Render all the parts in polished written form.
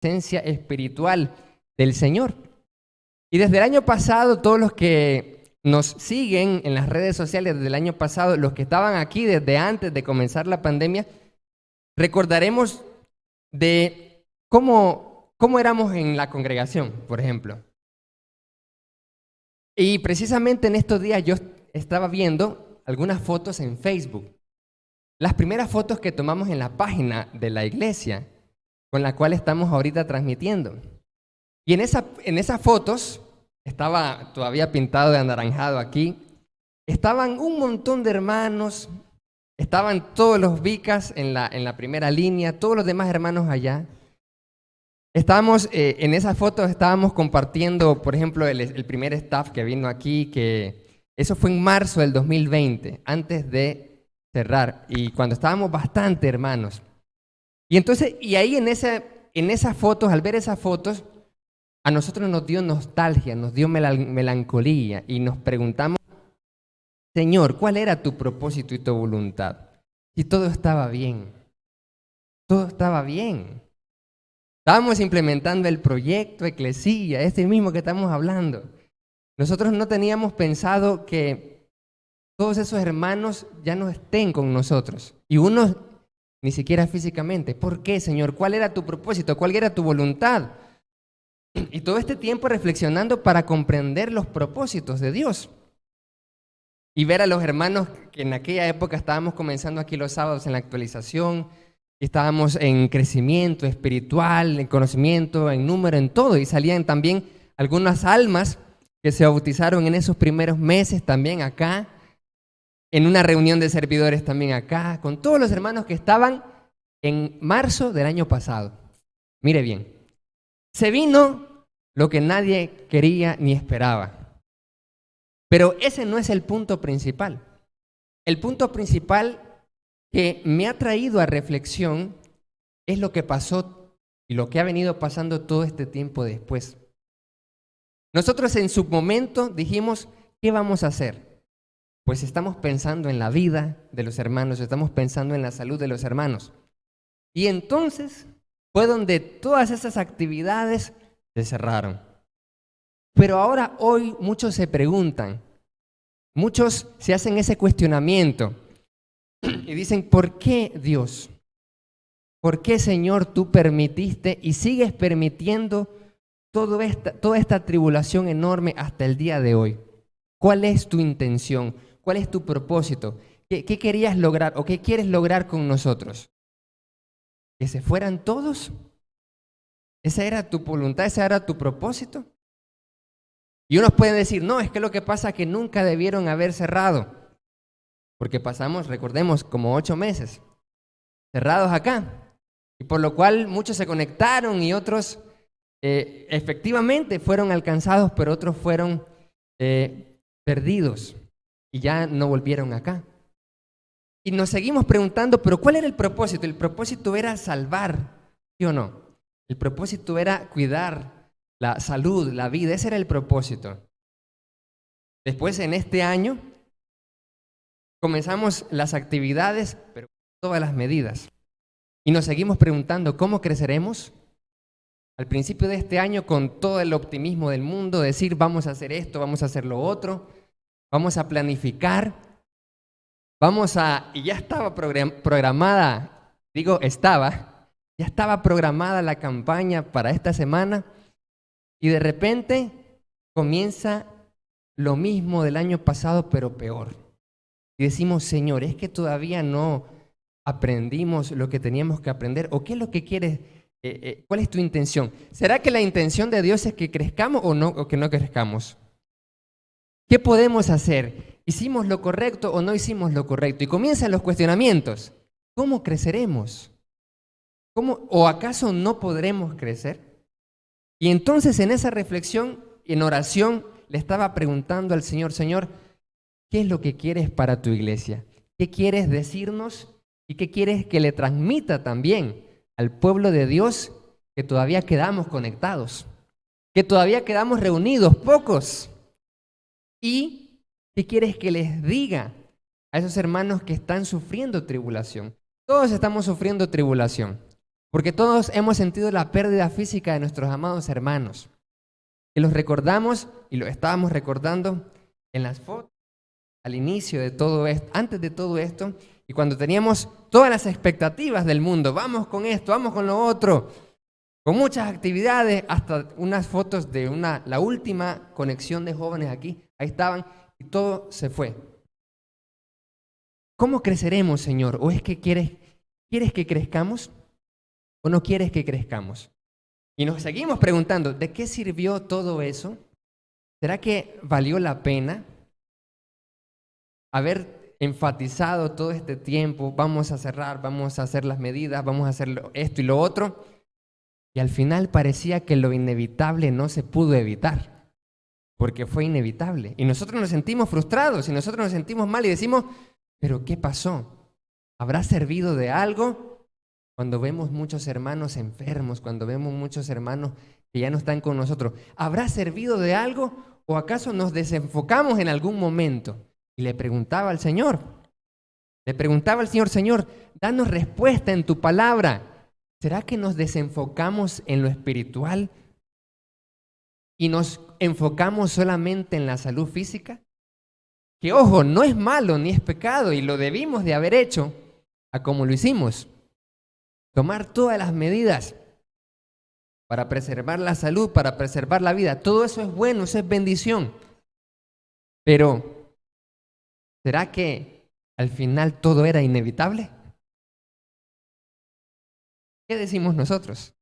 presencia espiritual del Señor. Y desde el año pasado, todos los que nos siguen en las redes sociales desde el año pasado, los que estaban aquí desde antes de comenzar la pandemia, recordaremos de cómo éramos en la congregación, por ejemplo. Y precisamente en estos días yo estaba viendo algunas fotos en Facebook. Las primeras fotos que tomamos en la página de la iglesia, con la cual estamos ahorita transmitiendo. Y en esas fotos, estaba todavía pintado de anaranjado aquí, estaban un montón de hermanos, estaban todos los vicas en la primera línea, todos los demás hermanos allá. Estábamos, en esas fotos estábamos compartiendo, por ejemplo, el primer staff que vino aquí, que eso fue en marzo del 2020, antes de cerrar, y cuando estábamos bastante hermanos. Y entonces, y ahí en esas fotos, al ver esas fotos, a nosotros nos dio nostalgia, nos dio melancolía, y nos preguntamos, Señor, ¿cuál era tu propósito y tu voluntad? Si todo estaba bien, todo estaba bien. Estábamos implementando el proyecto Eclesía, este mismo que estamos hablando. Nosotros no teníamos pensado que todos esos hermanos ya no estén con nosotros. Y unos ni siquiera físicamente. ¿Por qué, Señor? ¿Cuál era tu propósito? ¿Cuál era tu voluntad? Y todo este tiempo reflexionando para comprender los propósitos de Dios. Y ver a los hermanos que en aquella época estábamos comenzando aquí los sábados en la actualización, estábamos en crecimiento espiritual, en conocimiento, en número, en todo. Y salían también algunas almas que se bautizaron en esos primeros meses también acá, en una reunión de servidores también acá, con todos los hermanos que estaban en marzo del año pasado. Mire bien, se vino lo que nadie quería ni esperaba. Pero ese no es el punto principal. El punto principal que me ha traído a reflexión es lo que pasó y lo que ha venido pasando todo este tiempo después. Nosotros en su momento dijimos, ¿qué vamos a hacer? Pues estamos pensando en la vida de los hermanos, estamos pensando en la salud de los hermanos. Y entonces fue donde todas esas actividades se cerraron. Pero ahora, hoy, muchos se preguntan, muchos se hacen ese cuestionamiento y dicen, ¿por qué Dios? ¿Por qué, Señor, tú permitiste y sigues permitiendo toda esta tribulación enorme hasta el día de hoy? ¿Cuál es tu intención? ¿Cuál es tu propósito? ¿Qué querías lograr o qué quieres lograr con nosotros? ¿Que se fueran todos? ¿Esa era tu voluntad? ¿Ese era tu propósito? Y unos pueden decir, no, es que lo que pasa es que nunca debieron haber cerrado. Porque pasamos, recordemos, como 8 meses cerrados acá. Y por lo cual muchos se conectaron y otros efectivamente fueron alcanzados, pero otros fueron perdidos y ya no volvieron acá. Y nos seguimos preguntando, pero ¿cuál era el propósito? El propósito era salvar, ¿sí o no? El propósito era cuidar la salud, la vida, ese era el propósito. Después, en este año, comenzamos las actividades, pero con todas las medidas. Y nos seguimos preguntando, ¿cómo creceremos? Al principio de este año, con todo el optimismo del mundo, decir, vamos a hacer esto, vamos a hacer lo otro, vamos a planificar, y ya estaba programada, ya estaba programada la campaña para esta semana, y de repente comienza lo mismo del año pasado, pero peor. Y decimos, Señor, ¿es que todavía no aprendimos lo que teníamos que aprender? ¿O qué es lo que quieres? ¿Cuál es tu intención? ¿Será que la intención de Dios es que crezcamos o no, o que no crezcamos? ¿Qué podemos hacer? ¿Hicimos lo correcto o no hicimos lo correcto? Y comienzan los cuestionamientos. ¿Cómo creceremos? ¿O acaso no podremos crecer? Y entonces en esa reflexión, en oración, le estaba preguntando al Señor, Señor, ¿qué es lo que quieres para tu iglesia? ¿Qué quieres decirnos? ¿Y qué quieres que le transmita también al pueblo de Dios que todavía quedamos conectados? Que todavía quedamos reunidos, pocos. ¿Y qué quieres que les diga a esos hermanos que están sufriendo tribulación? Todos estamos sufriendo tribulación. Porque todos hemos sentido la pérdida física de nuestros amados hermanos. Y los recordamos, y lo estábamos recordando en las fotos, al inicio de todo esto, antes de todo esto, y cuando teníamos todas las expectativas del mundo, vamos con esto, vamos con lo otro, con muchas actividades, hasta unas fotos de la última conexión de jóvenes aquí, ahí estaban, y todo se fue. ¿Cómo creceremos, Señor? ¿O es que quieres que crezcamos o no quieres que crezcamos? Y nos seguimos preguntando, ¿de qué sirvió todo eso? ¿Será que valió la pena haber enfatizado todo este tiempo? Vamos a cerrar, vamos a hacer las medidas, vamos a hacer esto y lo otro. Y al final parecía que lo inevitable no se pudo evitar, porque fue inevitable. Y nosotros nos sentimos frustrados y nosotros nos sentimos mal y decimos, ¿pero qué pasó? ¿Habrá servido de algo? Cuando vemos muchos hermanos enfermos, cuando vemos muchos hermanos que ya no están con nosotros, ¿habrá servido de algo o acaso nos desenfocamos en algún momento? Y le preguntaba al Señor, Señor, danos respuesta en tu palabra. ¿Será que nos desenfocamos en lo espiritual y nos enfocamos solamente en la salud física? Que ojo, no es malo ni es pecado y lo debimos de haber hecho a como lo hicimos. Tomar todas las medidas para preservar la salud, para preservar la vida. Todo eso es bueno, eso es bendición. Pero, ¿será que al final todo era inevitable? ¿Qué decimos nosotros?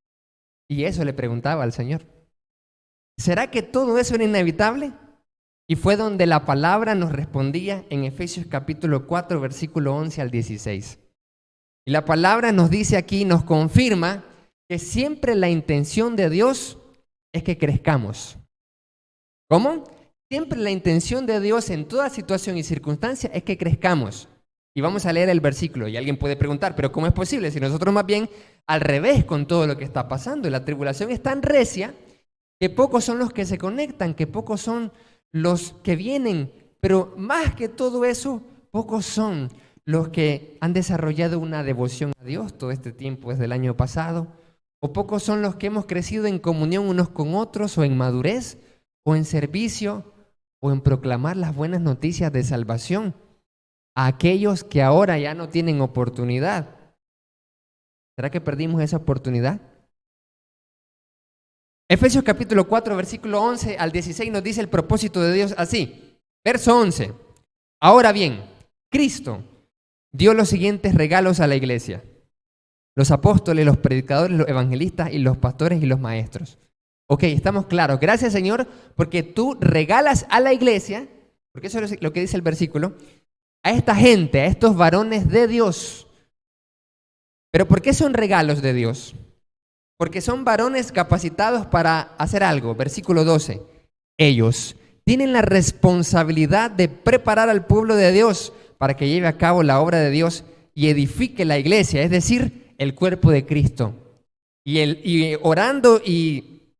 Y eso le preguntaba al Señor. ¿Será que todo eso era inevitable? Y fue donde la palabra nos respondía en Efesios capítulo 4, versículo 11 al 16. Y la palabra nos dice aquí, nos confirma que siempre la intención de Dios es que crezcamos. ¿Cómo? Siempre la intención de Dios en toda situación y circunstancia es que crezcamos. Y vamos a leer el versículo y alguien puede preguntar, ¿pero cómo es posible? Si nosotros más bien al revés con todo lo que está pasando. Y la tribulación es tan recia que pocos son los que se conectan, que pocos son los que vienen. Pero más que todo eso, pocos son los que han desarrollado una devoción a Dios todo este tiempo desde el año pasado, o pocos son los que hemos crecido en comunión unos con otros, o en madurez, o en servicio, o en proclamar las buenas noticias de salvación a aquellos que ahora ya no tienen oportunidad. ¿Será que perdimos esa oportunidad? Efesios capítulo 4, versículo 11 al 16 nos dice el propósito de Dios así. Verso 11. Ahora bien, Cristo dio los siguientes regalos a la iglesia: los apóstoles, los predicadores, los evangelistas y los pastores y los maestros. Ok, estamos claros. Gracias, Señor, porque tú regalas a la iglesia, porque eso es lo que dice el versículo, a esta gente, a estos varones de Dios. ¿Pero por qué son regalos de Dios? Porque son varones capacitados para hacer algo. Versículo 12. Ellos tienen la responsabilidad de preparar al pueblo de Dios para que lleve a cabo la obra de Dios y edifique la iglesia, es decir, el cuerpo de Cristo. Y orando y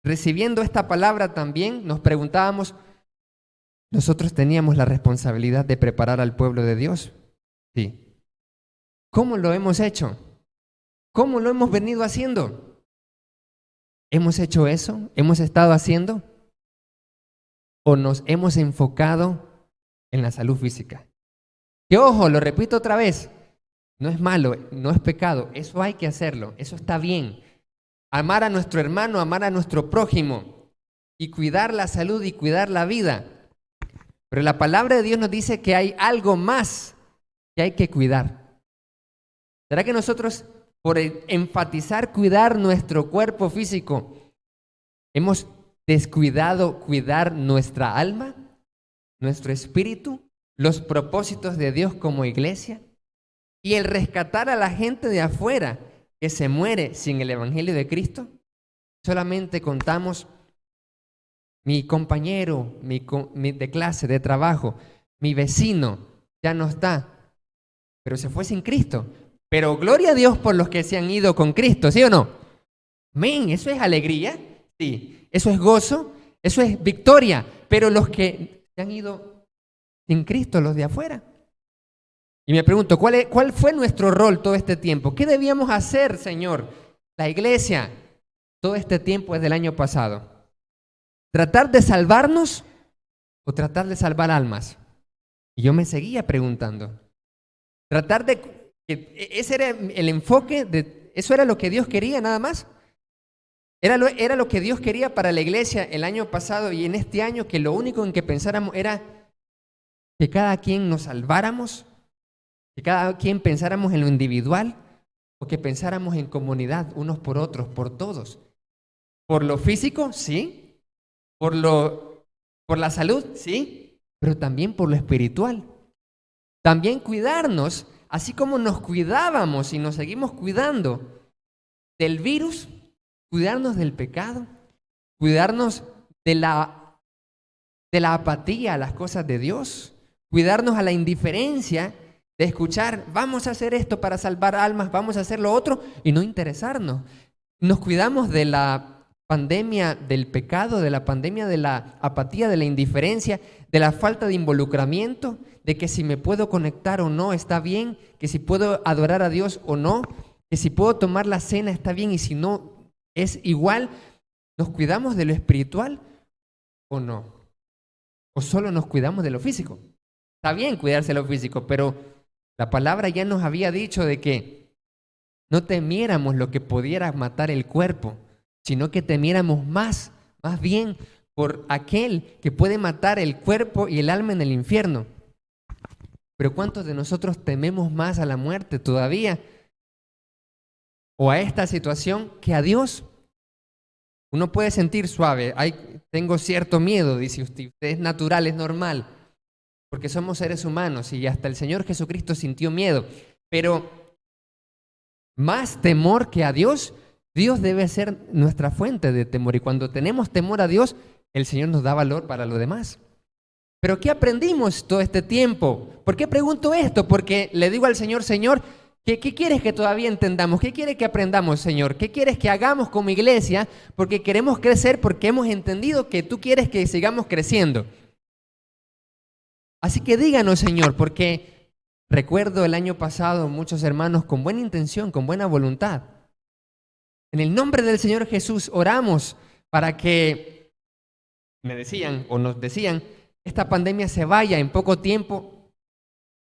recibiendo esta palabra también nos preguntábamos, ¿nosotros teníamos la responsabilidad de preparar al pueblo de Dios? Sí. ¿Cómo lo hemos hecho? ¿Cómo lo hemos venido haciendo? ¿Hemos hecho eso? ¿Hemos estado haciendo? ¿O nos hemos enfocado en la salud física? Que ojo, lo repito otra vez, no es malo, no es pecado, eso hay que hacerlo, eso está bien. Amar a nuestro hermano, amar a nuestro prójimo y cuidar la salud y cuidar la vida. Pero la palabra de Dios nos dice que hay algo más que hay que cuidar. ¿Será que nosotros, por enfatizar cuidar nuestro cuerpo físico, hemos descuidado cuidar nuestra alma, nuestro espíritu, los propósitos de Dios como iglesia y el rescatar a la gente de afuera que se muere sin el evangelio de Cristo? Solamente contamos mi compañero, de clase, de trabajo, mi vecino ya no está, pero se fue sin Cristo. Pero gloria a Dios por los que se han ido con Cristo, ¿sí o no? Amén, eso es alegría, sí, eso es gozo, eso es victoria, pero los que se han ido sin Cristo, los de afuera, Y me pregunto, ¿cuál fue nuestro rol todo este tiempo? ¿Qué debíamos hacer, Señor? La iglesia, todo este tiempo desde el año pasado. ¿Tratar de salvarnos o tratar de salvar almas? Y yo me seguía preguntando. Tratar de... Ese era el enfoque, eso era lo que Dios quería nada más. Era lo que Dios quería para la iglesia el año pasado y en este año, que lo único en que pensáramos era que cada quien nos salváramos, que cada quien pensáramos en lo individual o que pensáramos en comunidad, unos por otros, por todos. Por lo físico, sí. Por la salud, sí. Pero también por lo espiritual. También cuidarnos, así como nos cuidábamos y nos seguimos cuidando del virus, cuidarnos del pecado, cuidarnos de la apatía a las cosas de Dios, cuidarnos a la indiferencia de escuchar, vamos a hacer esto para salvar almas, vamos a hacer lo otro y no interesarnos. Nos cuidamos de la pandemia del pecado, de la pandemia de la apatía, de la indiferencia, de la falta de involucramiento, de que si me puedo conectar o no está bien, que si puedo adorar a Dios o no, que si puedo tomar la cena está bien y si no es igual. ¿Nos cuidamos de lo espiritual o no? ¿O solo nos cuidamos de lo físico? Está bien cuidarse de lo físico, pero la palabra ya nos había dicho de que no temiéramos lo que pudiera matar el cuerpo, sino que temiéramos más bien por aquel que puede matar el cuerpo y el alma en el infierno. Pero ¿cuántos de nosotros tememos más a la muerte todavía o a esta situación que a Dios? Uno puede sentir suave, tengo cierto miedo, dice usted es natural, es normal, porque somos seres humanos y hasta el Señor Jesucristo sintió miedo, pero más temor que a Dios, Dios debe ser nuestra fuente de temor y cuando tenemos temor a Dios, el Señor nos da valor para lo demás. ¿Pero qué aprendimos todo este tiempo? ¿Por qué pregunto esto? Porque le digo al Señor, Señor, ¿qué quieres que todavía entendamos? ¿Qué quieres que aprendamos, Señor? ¿Qué quieres que hagamos como iglesia? Porque queremos crecer, porque hemos entendido que tú quieres que sigamos creciendo. Así que díganos, Señor, porque recuerdo el año pasado muchos hermanos con buena intención, con buena voluntad. En el nombre del Señor Jesús oramos para que, me decían o nos decían, esta pandemia se vaya en poco tiempo,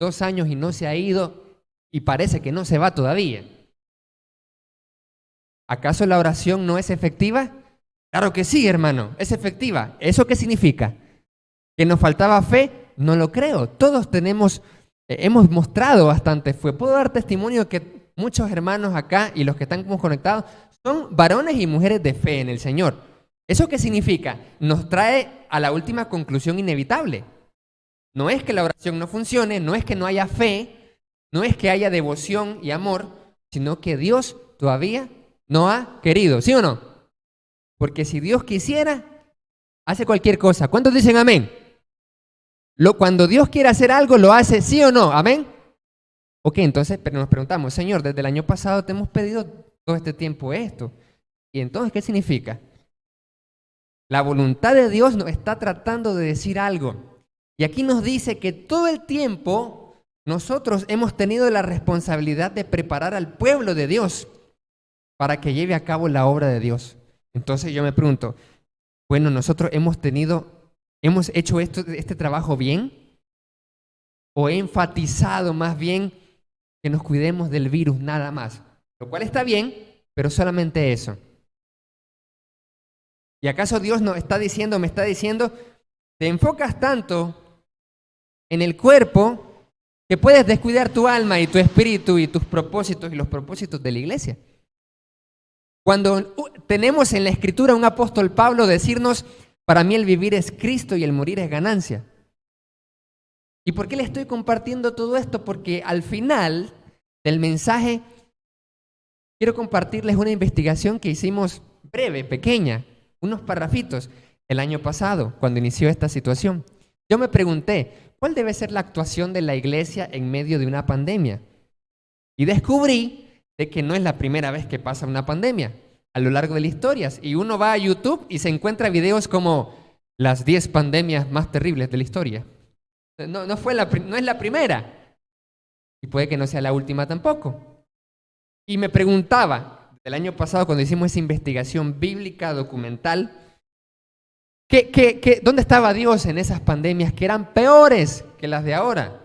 2 años y no se ha ido. Y parece que no se va todavía. ¿Acaso la oración no es efectiva? Claro que sí, hermano, es efectiva. ¿Eso qué significa? ¿Que nos faltaba fe? No lo creo. Todos hemos mostrado bastante fe. Puedo dar testimonio que muchos hermanos acá y los que están conectados son varones y mujeres de fe en el Señor. ¿Eso qué significa? Nos trae a la última conclusión inevitable. No es que la oración no funcione, no es que no haya fe, no es que haya devoción y amor, sino que Dios todavía no ha querido, ¿sí o no? Porque si Dios quisiera, hace cualquier cosa. ¿Cuántos dicen amén? Cuando Dios quiere hacer algo, lo hace, ¿sí o no? ¿Amén? Ok, entonces pero nos preguntamos, Señor, desde el año pasado te hemos pedido todo este tiempo esto. ¿Y entonces qué significa? La voluntad de Dios nos está tratando de decir algo. Y aquí nos dice que todo el tiempo nosotros hemos tenido la responsabilidad de preparar al pueblo de Dios para que lleve a cabo la obra de Dios. Entonces yo me pregunto, bueno, nosotros hemos hecho este trabajo bien, o he enfatizado más bien que nos cuidemos del virus nada más, lo cual está bien, pero solamente eso. ¿Y acaso Dios me está diciendo, te enfocas tanto en el cuerpo que puedes descuidar tu alma y tu espíritu y tus propósitos y los propósitos de la iglesia? Cuando tenemos en la Escritura un apóstol Pablo decirnos, para mí el vivir es Cristo y el morir es ganancia. ¿Y por qué le estoy compartiendo todo esto? Porque al final del mensaje quiero compartirles una investigación que hicimos breve, pequeña, unos parrafitos el año pasado, cuando inició esta situación. Yo me pregunté, ¿cuál debe ser la actuación de la iglesia en medio de una pandemia? Y descubrí de que no es la primera vez que pasa una pandemia a lo largo de las historias. Y uno va a YouTube y se encuentra videos como las 10 pandemias más terribles de la historia. No es la primera. y puede que no sea la última tampoco. Y me preguntaba, el año pasado cuando hicimos esa investigación bíblica, documental, ¿dónde estaba Dios en esas pandemias que eran peores que las de ahora?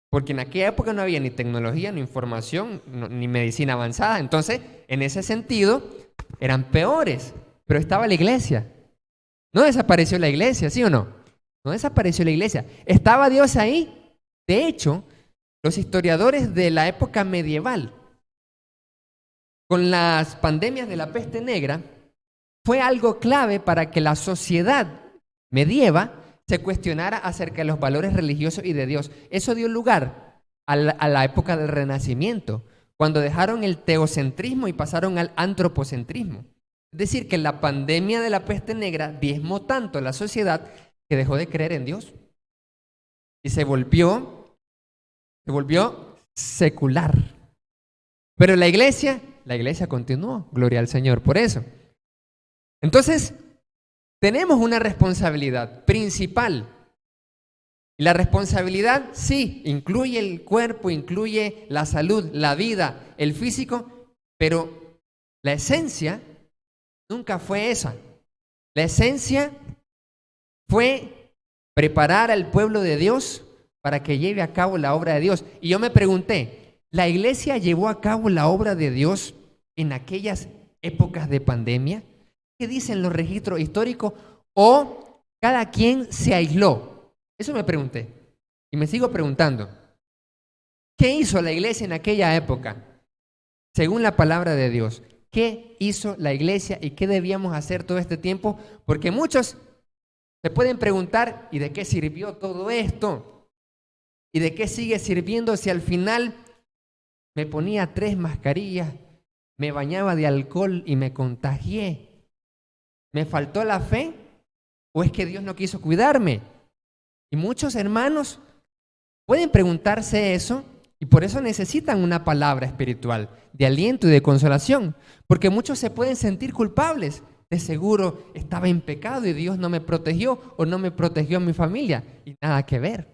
Porque en aquella época no había ni tecnología, ni información, ni medicina avanzada. Entonces, en ese sentido, eran peores. Pero estaba la iglesia. No desapareció la iglesia, ¿sí o no? No desapareció la iglesia. ¿Estaba Dios ahí? De hecho, los historiadores de la época medieval, con las pandemias de la peste negra, fue algo clave para que la sociedad medieval se cuestionara acerca de los valores religiosos y de Dios. Eso dio lugar a la época del Renacimiento, cuando dejaron el teocentrismo y pasaron al antropocentrismo. Es decir, que la pandemia de la peste negra diezmó tanto a la sociedad que dejó de creer en Dios y se volvió secular. Pero la iglesia continuó, gloria al Señor por eso. Entonces, tenemos una responsabilidad principal. Y la responsabilidad, sí, incluye el cuerpo, incluye la salud, la vida, el físico, pero la esencia nunca fue esa. La esencia fue preparar al pueblo de Dios para que lleve a cabo la obra de Dios. Y yo me pregunté, ¿la iglesia llevó a cabo la obra de Dios en aquellas épocas de pandemia? ¿Qué dicen los registros históricos? ¿O cada quien se aisló? Eso me pregunté. Y me sigo preguntando. ¿Qué hizo la iglesia en aquella época? Según la palabra de Dios. ¿Qué hizo la iglesia y qué debíamos hacer todo este tiempo? Porque muchos se pueden preguntar, ¿y de qué sirvió todo esto? ¿Y de qué sigue sirviendo si al final me ponía 3 mascarillas, me bañaba de alcohol y me contagié? ¿Me faltó la fe? ¿O es que Dios no quiso cuidarme? Y muchos hermanos pueden preguntarse eso y por eso necesitan una palabra espiritual de aliento y de consolación, porque muchos se pueden sentir culpables. De seguro estaba en pecado y Dios no me protegió o no me protegió a mi familia. Y nada que ver.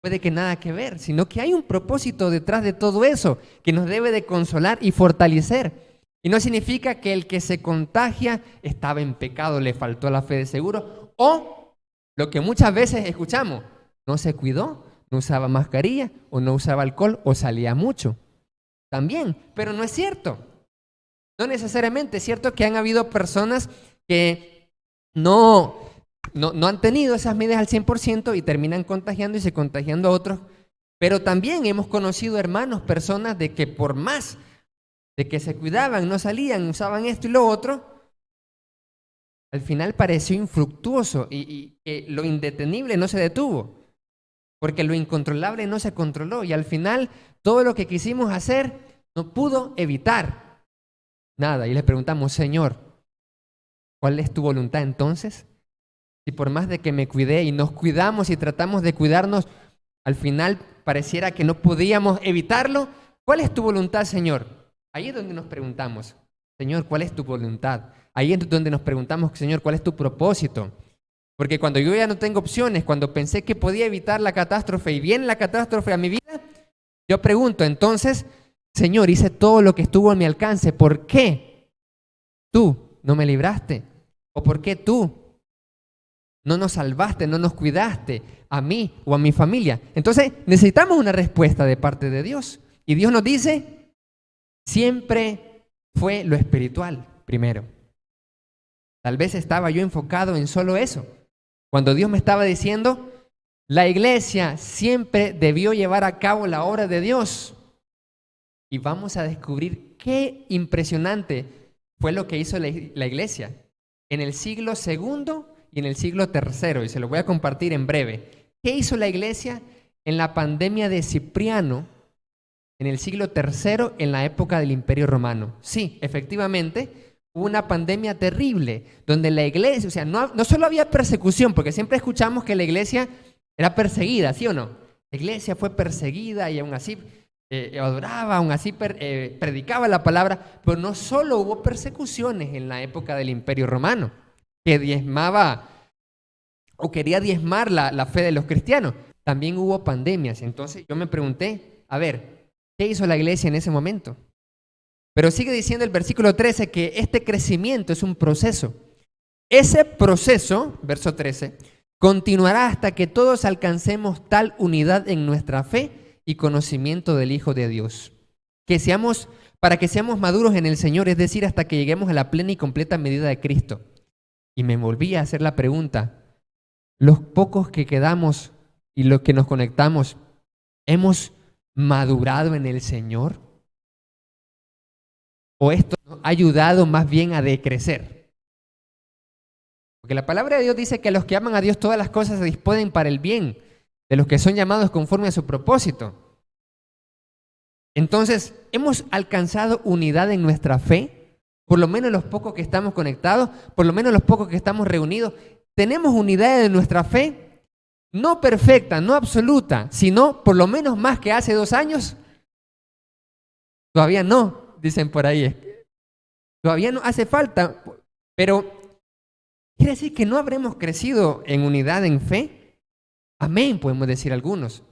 Puede que nada que ver, sino que hay un propósito detrás de todo eso que nos debe de consolar y fortalecer. Y no significa que el que se contagia estaba en pecado, le faltó la fe de seguro, o lo que muchas veces escuchamos, no se cuidó, no usaba mascarilla, o no usaba alcohol, o salía mucho. También, pero no es cierto. No necesariamente es cierto que han habido personas que no han tenido esas medidas al 100% y terminan contagiando y se contagiando a otros, pero también hemos conocido hermanos, personas de que por más de que se cuidaban, no salían, usaban esto y lo otro, al final pareció infructuoso y que lo indetenible no se detuvo, porque lo incontrolable no se controló y al final todo lo que quisimos hacer no pudo evitar nada. Y le preguntamos, Señor, ¿cuál es tu voluntad entonces? Si por más de que me cuidé y nos cuidamos y tratamos de cuidarnos, al final pareciera que no podíamos evitarlo, ¿cuál es tu voluntad, Señor? Ahí es donde nos preguntamos, Señor, ¿cuál es tu voluntad? Ahí es donde nos preguntamos, Señor, ¿cuál es tu propósito? Porque cuando yo ya no tengo opciones, cuando pensé que podía evitar la catástrofe y viene la catástrofe a mi vida, yo pregunto, entonces, Señor, hice todo lo que estuvo a mi alcance, ¿por qué tú no me libraste? ¿O por qué tú no nos salvaste, no nos cuidaste a mí o a mi familia? Entonces necesitamos una respuesta de parte de Dios. Y Dios nos dice, siempre fue lo espiritual primero. Tal vez estaba yo enfocado en solo eso. Cuando Dios me estaba diciendo, la iglesia siempre debió llevar a cabo la obra de Dios. Y vamos a descubrir qué impresionante fue lo que hizo la iglesia en el siglo II y en el siglo III. Y se lo voy a compartir en breve. ¿Qué hizo la iglesia en la pandemia de Cipriano en el siglo III, en la época del Imperio Romano? Sí, efectivamente, hubo una pandemia terrible donde la iglesia, o sea, no solo había persecución, porque siempre escuchamos que la iglesia era perseguida, ¿sí o no? La iglesia fue perseguida y aún así adoraba, aún así predicaba la palabra, pero no solo hubo persecuciones en la época del Imperio Romano, que diezmaba o quería diezmar la fe de los cristianos, también hubo pandemias. Entonces yo me pregunté, a ver, ¿qué hizo la iglesia en ese momento? Pero sigue diciendo el versículo 13 que este crecimiento es un proceso. Ese proceso, verso 13, continuará hasta que todos alcancemos tal unidad en nuestra fe y conocimiento del Hijo de Dios, para que seamos maduros en el Señor, es decir, hasta que lleguemos a la plena y completa medida de Cristo. Y me volví a hacer la pregunta, los pocos que quedamos y los que nos conectamos, ¿hemos madurado en el Señor? ¿O esto nos ha ayudado más bien a decrecer? Porque la palabra de Dios dice que a los que aman a Dios todas las cosas se disponen para el bien de los que son llamados conforme a su propósito. Entonces, ¿hemos alcanzado unidad en nuestra fe? Por lo menos los pocos que estamos conectados, por lo menos los pocos que estamos reunidos, ¿tenemos unidad en nuestra fe? No perfecta, no absoluta, sino por lo menos más que hace 2 años. Todavía no, dicen por ahí. Todavía no hace falta, pero ¿quiere decir que no habremos crecido en unidad en fe? Amén, podemos decir algunos.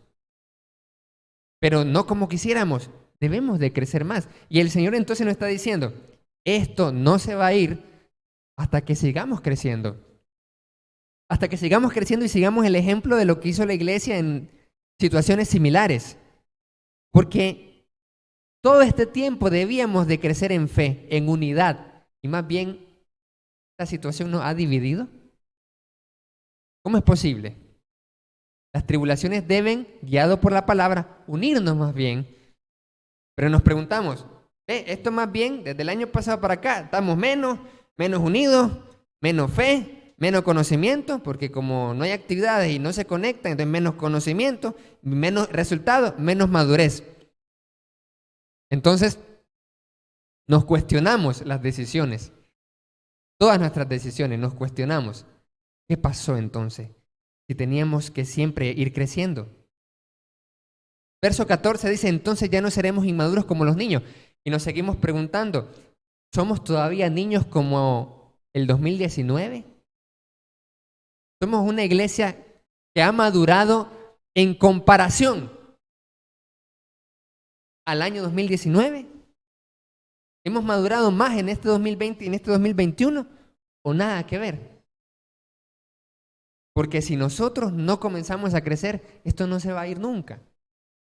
Pero no como quisiéramos, debemos de crecer más. Y el Señor entonces nos está diciendo, esto no se va a ir hasta que sigamos creciendo. Hasta que sigamos creciendo y sigamos el ejemplo de lo que hizo la iglesia en situaciones similares. Porque todo este tiempo debíamos de crecer en fe, en unidad. Y más bien, ¿esta situación nos ha dividido? ¿Cómo es posible? Las tribulaciones deben, guiado por la palabra, unirnos más bien. Pero nos preguntamos, esto más bien, desde el año pasado para acá, estamos menos unidos, menos fe, menos conocimiento, porque como no hay actividades y no se conectan, entonces menos conocimiento, menos resultados, menos madurez. Entonces, nos cuestionamos las decisiones. Todas nuestras decisiones nos cuestionamos. ¿Qué pasó entonces? Si teníamos que siempre ir creciendo. Verso 14 dice, entonces ya no seremos inmaduros como los niños. Y nos seguimos preguntando, ¿somos todavía niños como el 2019? Somos una iglesia que ha madurado en comparación al año 2019. ¿Hemos madurado más en este 2020 y en este 2021? ¿O nada que ver? Porque si nosotros no comenzamos a crecer, esto no se va a ir nunca,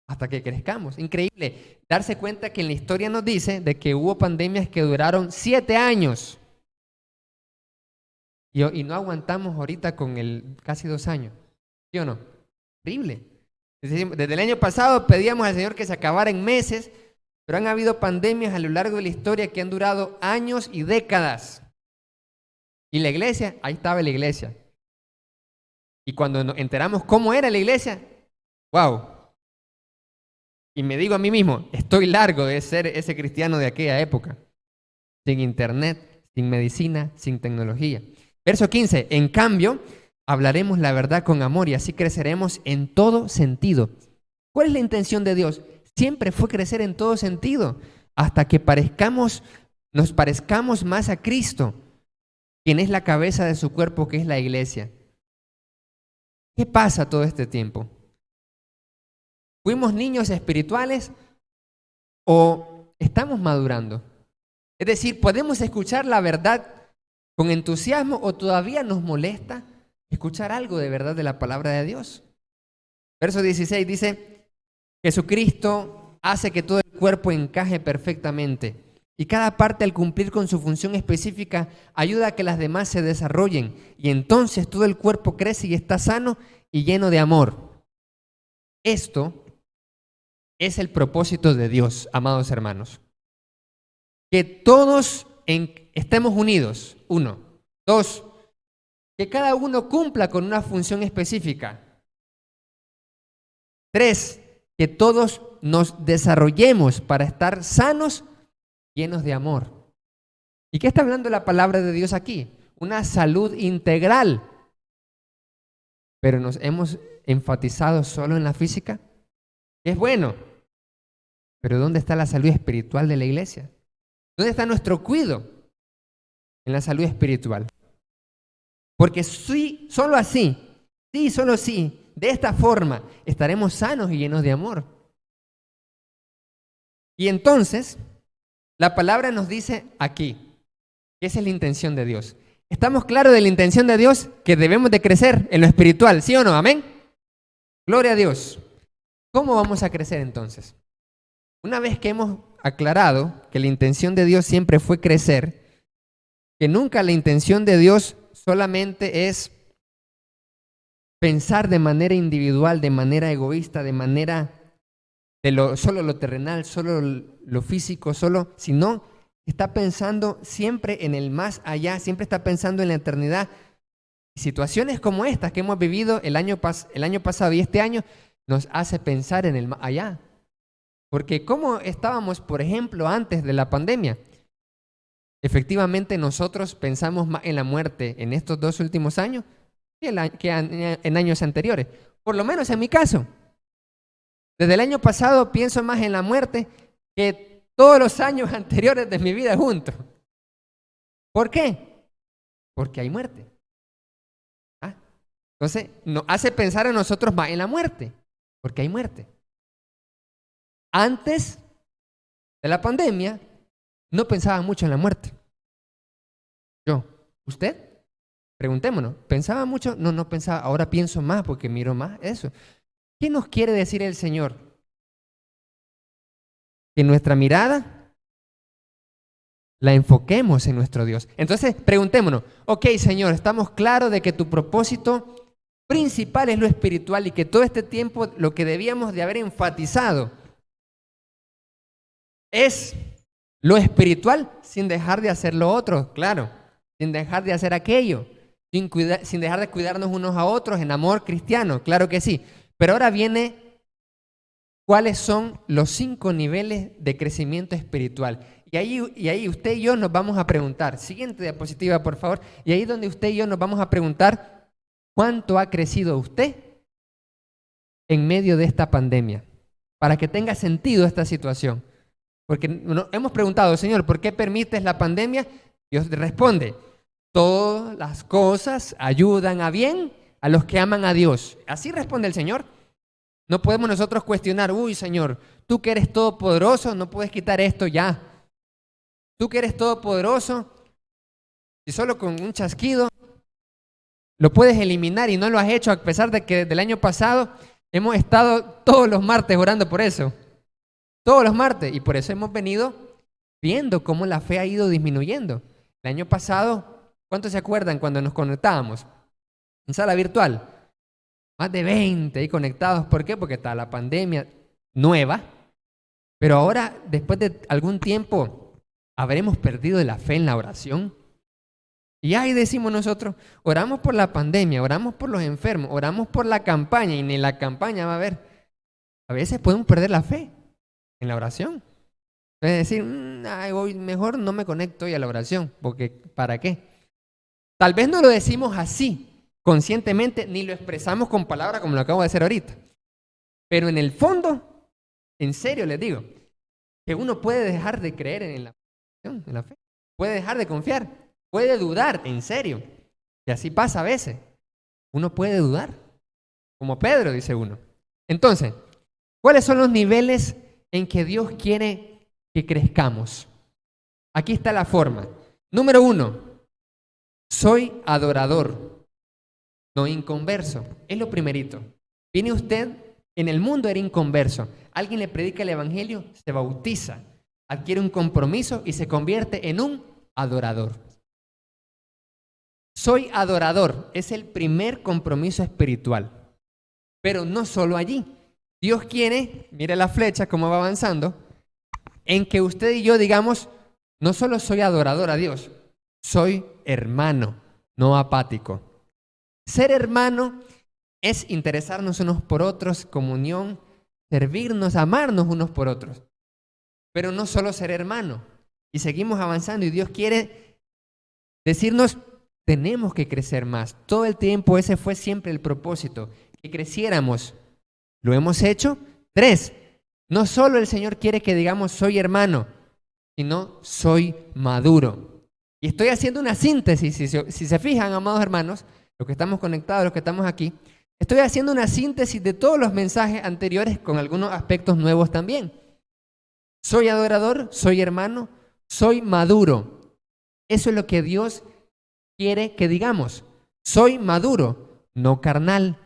hasta que crezcamos. Increíble darse cuenta que en la historia nos dice de que hubo pandemias que duraron 7 años. Y no aguantamos ahorita con el casi 2 años. ¿Sí o no? Horrible. Desde el año pasado pedíamos al Señor que se acabara en meses, pero han habido pandemias a lo largo de la historia que han durado años y décadas. Y la iglesia, ahí estaba la iglesia. Y cuando nos enteramos cómo era la iglesia, ¡wow! Y me digo a mí mismo, estoy largo de ser ese cristiano de aquella época. Sin internet, sin medicina, sin tecnología. Verso 15, en cambio, hablaremos la verdad con amor y así creceremos en todo sentido. ¿Cuál es la intención de Dios? Siempre fue crecer en todo sentido, hasta que nos parezcamos más a Cristo, quien es la cabeza de su cuerpo, que es la iglesia. ¿Qué pasa todo este tiempo? ¿Fuimos niños espirituales o estamos madurando? Es decir, ¿podemos escuchar la verdad con entusiasmo o todavía nos molesta escuchar algo de verdad de la palabra de Dios? Verso 16 dice, Jesucristo hace que todo el cuerpo encaje perfectamente y cada parte al cumplir con su función específica ayuda a que las demás se desarrollen y entonces todo el cuerpo crece y está sano y lleno de amor. Esto es el propósito de Dios, amados hermanos. Que todos estemos unidos, 1. 2, que cada uno cumpla con una función específica. 3, que todos nos desarrollemos para estar sanos, llenos de amor. ¿Y qué está hablando la palabra de Dios aquí? Una salud integral. Pero nos hemos enfatizado solo en la física. Es bueno, pero ¿dónde está la salud espiritual de la iglesia? ¿Dónde está nuestro cuidado en la salud espiritual? Porque sí, solo así De esta forma estaremos sanos y llenos de amor. Y entonces, la palabra nos dice aquí, que esa es la intención de Dios. ¿Estamos claros de la intención de Dios? Que debemos de crecer en lo espiritual, ¿sí o no? Amén. Gloria a Dios. ¿Cómo vamos a crecer entonces? Una vez que hemos aclarado que la intención de Dios siempre fue crecer, que nunca la intención de Dios solamente es pensar de manera individual, de manera egoísta, de manera de solo lo terrenal, solo lo físico, sino está pensando siempre en el más allá, siempre está pensando en la eternidad. Situaciones como estas que hemos vivido el año pasado y este año nos hace pensar en el más allá. Porque ¿cómo estábamos, por ejemplo, antes de la pandemia? Efectivamente, nosotros pensamos más en la muerte en estos 2 últimos años que en años anteriores. Por lo menos en mi caso. Desde el año pasado pienso más en la muerte que todos los años anteriores de mi vida juntos. ¿Por qué? Porque hay muerte. Entonces, nos hace pensar a nosotros más en la muerte, porque hay muerte. Antes de la pandemia, no pensaba mucho en la muerte. Yo, ¿usted? Preguntémonos, ¿pensaba mucho? No pensaba, ahora pienso más porque miro más eso. ¿Qué nos quiere decir el Señor? Que nuestra mirada la enfoquemos en nuestro Dios. Entonces, preguntémonos, ok, Señor, estamos claros de que tu propósito principal es lo espiritual y que todo este tiempo lo que debíamos de haber enfatizado es lo espiritual sin dejar de hacer lo otro, claro, sin dejar de hacer aquello, sin dejar de cuidarnos unos a otros en amor cristiano, claro que sí. Pero ahora viene cuáles son los 5 niveles de crecimiento espiritual. Y ahí usted y yo nos vamos a preguntar, siguiente diapositiva por favor, y ahí donde usted y yo nos vamos a preguntar cuánto ha crecido usted en medio de esta pandemia, para que tenga sentido esta situación. Porque hemos preguntado, Señor, ¿por qué permites la pandemia? Dios responde, todas las cosas ayudan a bien a los que aman a Dios. Así responde el Señor. No podemos nosotros cuestionar, uy, Señor, tú que eres todopoderoso, no puedes quitar esto ya. Tú que eres todopoderoso, y solo con un chasquido lo puedes eliminar y no lo has hecho, a pesar de que del año pasado hemos estado todos los martes orando por eso. Todos los martes. Y por eso hemos venido viendo cómo la fe ha ido disminuyendo. El año pasado, ¿cuántos se acuerdan cuando nos conectábamos? En sala virtual. Más de 20 ahí conectados. ¿Por qué? Porque está la pandemia nueva. Pero ahora, después de algún tiempo, ¿habremos perdido la fe en la oración? Y ahí decimos nosotros, oramos por la pandemia, oramos por los enfermos, oramos por la campaña y ni la campaña va a haber. A veces podemos perder la fe en la oración. Es decir, hoy mejor no me conecto hoy a la oración, porque ¿para qué? Tal vez no lo decimos así, conscientemente, ni lo expresamos con palabras como lo acabo de hacer ahorita. Pero en el fondo, en serio les digo, que uno puede dejar de creer en la fe, puede dejar de confiar, puede dudar, en serio. Y así pasa a veces. Uno puede dudar, como Pedro, dice uno. Entonces, ¿cuáles son los niveles en que Dios quiere que crezcamos? Aquí está la forma. Número 1, soy adorador, no inconverso. Es lo primerito. Viene usted, en el mundo era inconverso. Alguien le predica el evangelio, se bautiza, adquiere un compromiso y se convierte en un adorador. Soy adorador, es el primer compromiso espiritual. Pero no solo allí. Dios quiere, mire la flecha cómo va avanzando, en que usted y yo digamos, no solo soy adorador a Dios, soy hermano, no apático. Ser hermano es interesarnos unos por otros, comunión, servirnos, amarnos unos por otros. Pero no solo ser hermano. Y seguimos avanzando y Dios quiere decirnos, tenemos que crecer más. Todo el tiempo ese fue siempre el propósito, que creciéramos. ¿Lo hemos hecho? 3, no solo el Señor quiere que digamos soy hermano, sino soy maduro. Y estoy haciendo una síntesis, si se fijan, amados hermanos, los que estamos conectados, los que estamos aquí, Estoy haciendo una síntesis de todos los mensajes anteriores con algunos aspectos nuevos también. Soy adorador, soy hermano, soy maduro. Eso es lo que Dios quiere que digamos. Soy maduro, no carnal.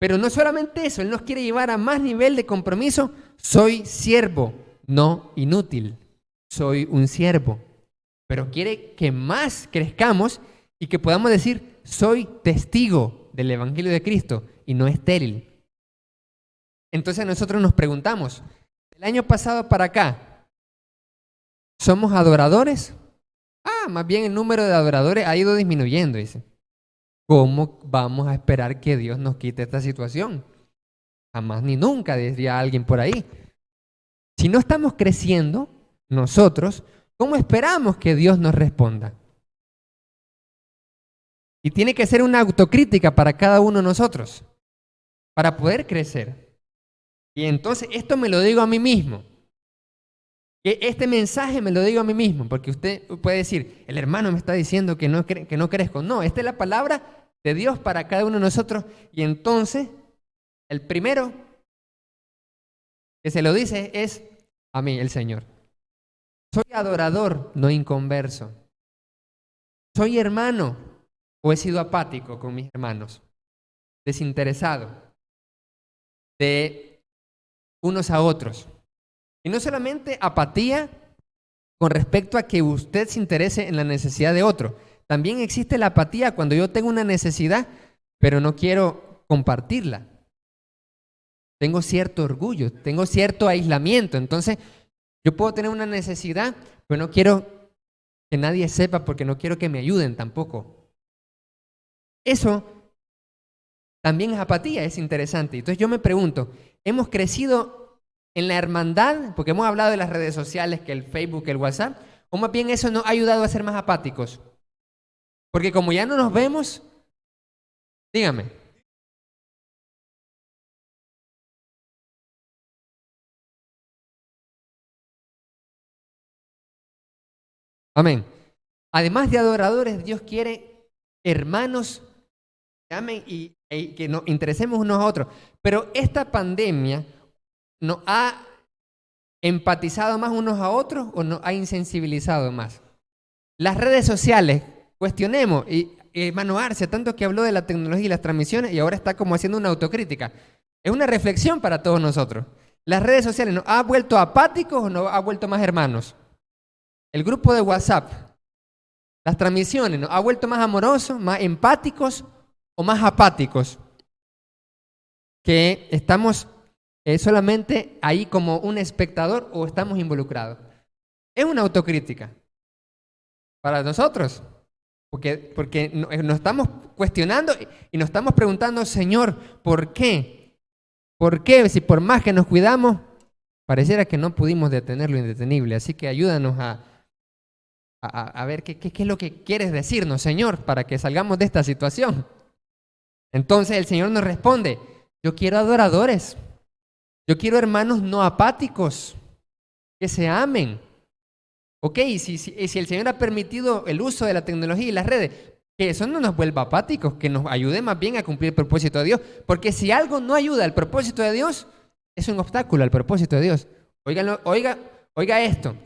Pero no solamente eso, Él nos quiere llevar a más nivel de compromiso. Soy siervo, no inútil. Soy un siervo. Pero quiere que más crezcamos y que podamos decir, soy testigo del Evangelio de Cristo y no estéril. Entonces nosotros nos preguntamos, el año pasado para acá, ¿somos adoradores? Más bien el número de adoradores ha ido disminuyendo, dice. ¿Cómo vamos a esperar que Dios nos quite esta situación? Jamás ni nunca, diría alguien por ahí. Si no estamos creciendo nosotros, ¿cómo esperamos que Dios nos responda? Y tiene que ser una autocrítica para cada uno de nosotros, para poder crecer. Y entonces esto me lo digo a mí mismo. Que este mensaje me lo digo a mí mismo, porque usted puede decir, el hermano me está diciendo que no crezco. No, esta es la palabra de Dios para cada uno de nosotros. Y entonces, el primero que se lo dice es a mí, el Señor. Soy adorador, no inconverso. Soy hermano o he sido apático con mis hermanos, desinteresado de unos a otros. Y no solamente apatía con respecto a que usted se interese en la necesidad de otro. También existe la apatía cuando yo tengo una necesidad, pero no quiero compartirla. Tengo cierto orgullo, tengo cierto aislamiento. Entonces, yo puedo tener una necesidad, pero no quiero que nadie sepa porque no quiero que me ayuden tampoco. Eso también es apatía, es interesante. Entonces yo me pregunto, ¿hemos crecido en la hermandad? Porque hemos hablado de las redes sociales, que el Facebook, que el WhatsApp, o más bien eso nos ha ayudado a ser más apáticos. Porque como ya no nos vemos, dígame. Amén. Además de adoradores, Dios quiere hermanos que amen y que nos interesemos unos a otros. Pero esta pandemia nos ha empatizado más unos a otros o nos ha insensibilizado más. Las redes sociales, cuestionemos, y hermano Arce, tanto que habló de la tecnología y las transmisiones y ahora está como haciendo una autocrítica. Es una reflexión para todos nosotros. ¿Las redes sociales nos ha vuelto apáticos o nos ha vuelto más hermanos? El grupo de WhatsApp, las transmisiones, ¿nos ha vuelto más amorosos, más empáticos o más apáticos? Que estamos solamente ahí como un espectador o estamos involucrados. Es una autocrítica para nosotros, porque nos estamos cuestionando y nos estamos preguntando, Señor, ¿por qué? ¿Por qué? Si por más que nos cuidamos, pareciera que no pudimos detener lo indetenible. Así que ayúdanos a ver qué es lo que quieres decirnos, Señor, para que salgamos de esta situación. Entonces el Señor nos responde, yo quiero adoradores, yo quiero hermanos no apáticos, que se amen. Ok, si el Señor ha permitido el uso de la tecnología y las redes, que eso no nos vuelva apáticos, que nos ayude más bien a cumplir el propósito de Dios. Porque si algo no ayuda al propósito de Dios, es un obstáculo al propósito de Dios. Oiga esto.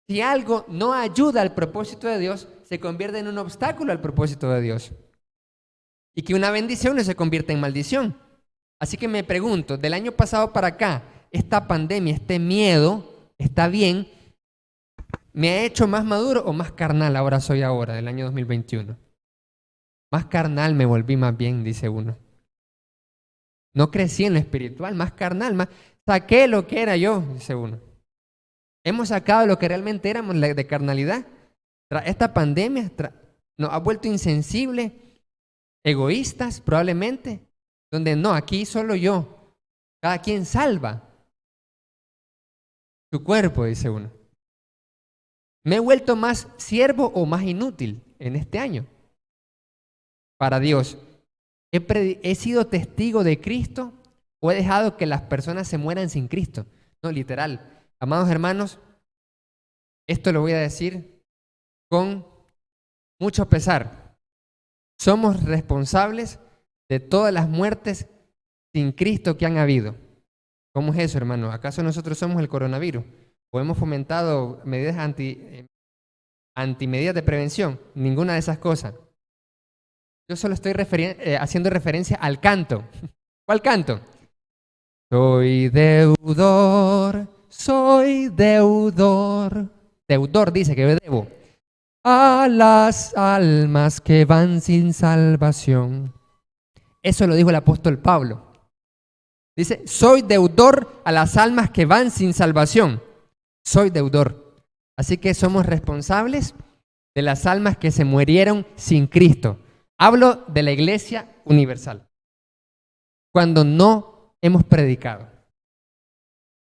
Si algo no ayuda al propósito de Dios, se convierte en un obstáculo al propósito de Dios. Y que una bendición no se convierta en maldición. Así que me pregunto, del año pasado para acá, esta pandemia, este miedo, ¿está bien? ¿Me ha hecho más maduro o más carnal ahora, del año 2021? Más carnal me volví más bien, dice uno. No crecí en lo espiritual, más carnal, saqué lo que era yo, dice uno. Hemos sacado lo que realmente éramos de carnalidad. Esta pandemia nos ha vuelto insensibles, egoístas probablemente, donde no, aquí solo yo. Cada quien salva su cuerpo, dice uno. ¿Me he vuelto más siervo o más inútil en este año? Para Dios, ¿he sido testigo de Cristo o he dejado que las personas se mueran sin Cristo? No, literal. Amados hermanos, esto lo voy a decir con mucho pesar. Somos responsables de todas las muertes sin Cristo que han habido. ¿Cómo es eso, hermano? ¿Acaso nosotros somos el coronavirus? ¿O hemos fomentado medidas antimedidas de prevención? Ninguna de esas cosas. Yo solo estoy haciendo referencia al canto. ¿Cuál canto? Soy deudor. Deudor dice que yo debo. A las almas que van sin salvación. Eso lo dijo el apóstol Pablo. Dice, soy deudor a las almas que van sin salvación. Soy deudor. Así que somos responsables de las almas que se murieron sin Cristo. Hablo de la iglesia universal. Cuando no hemos predicado.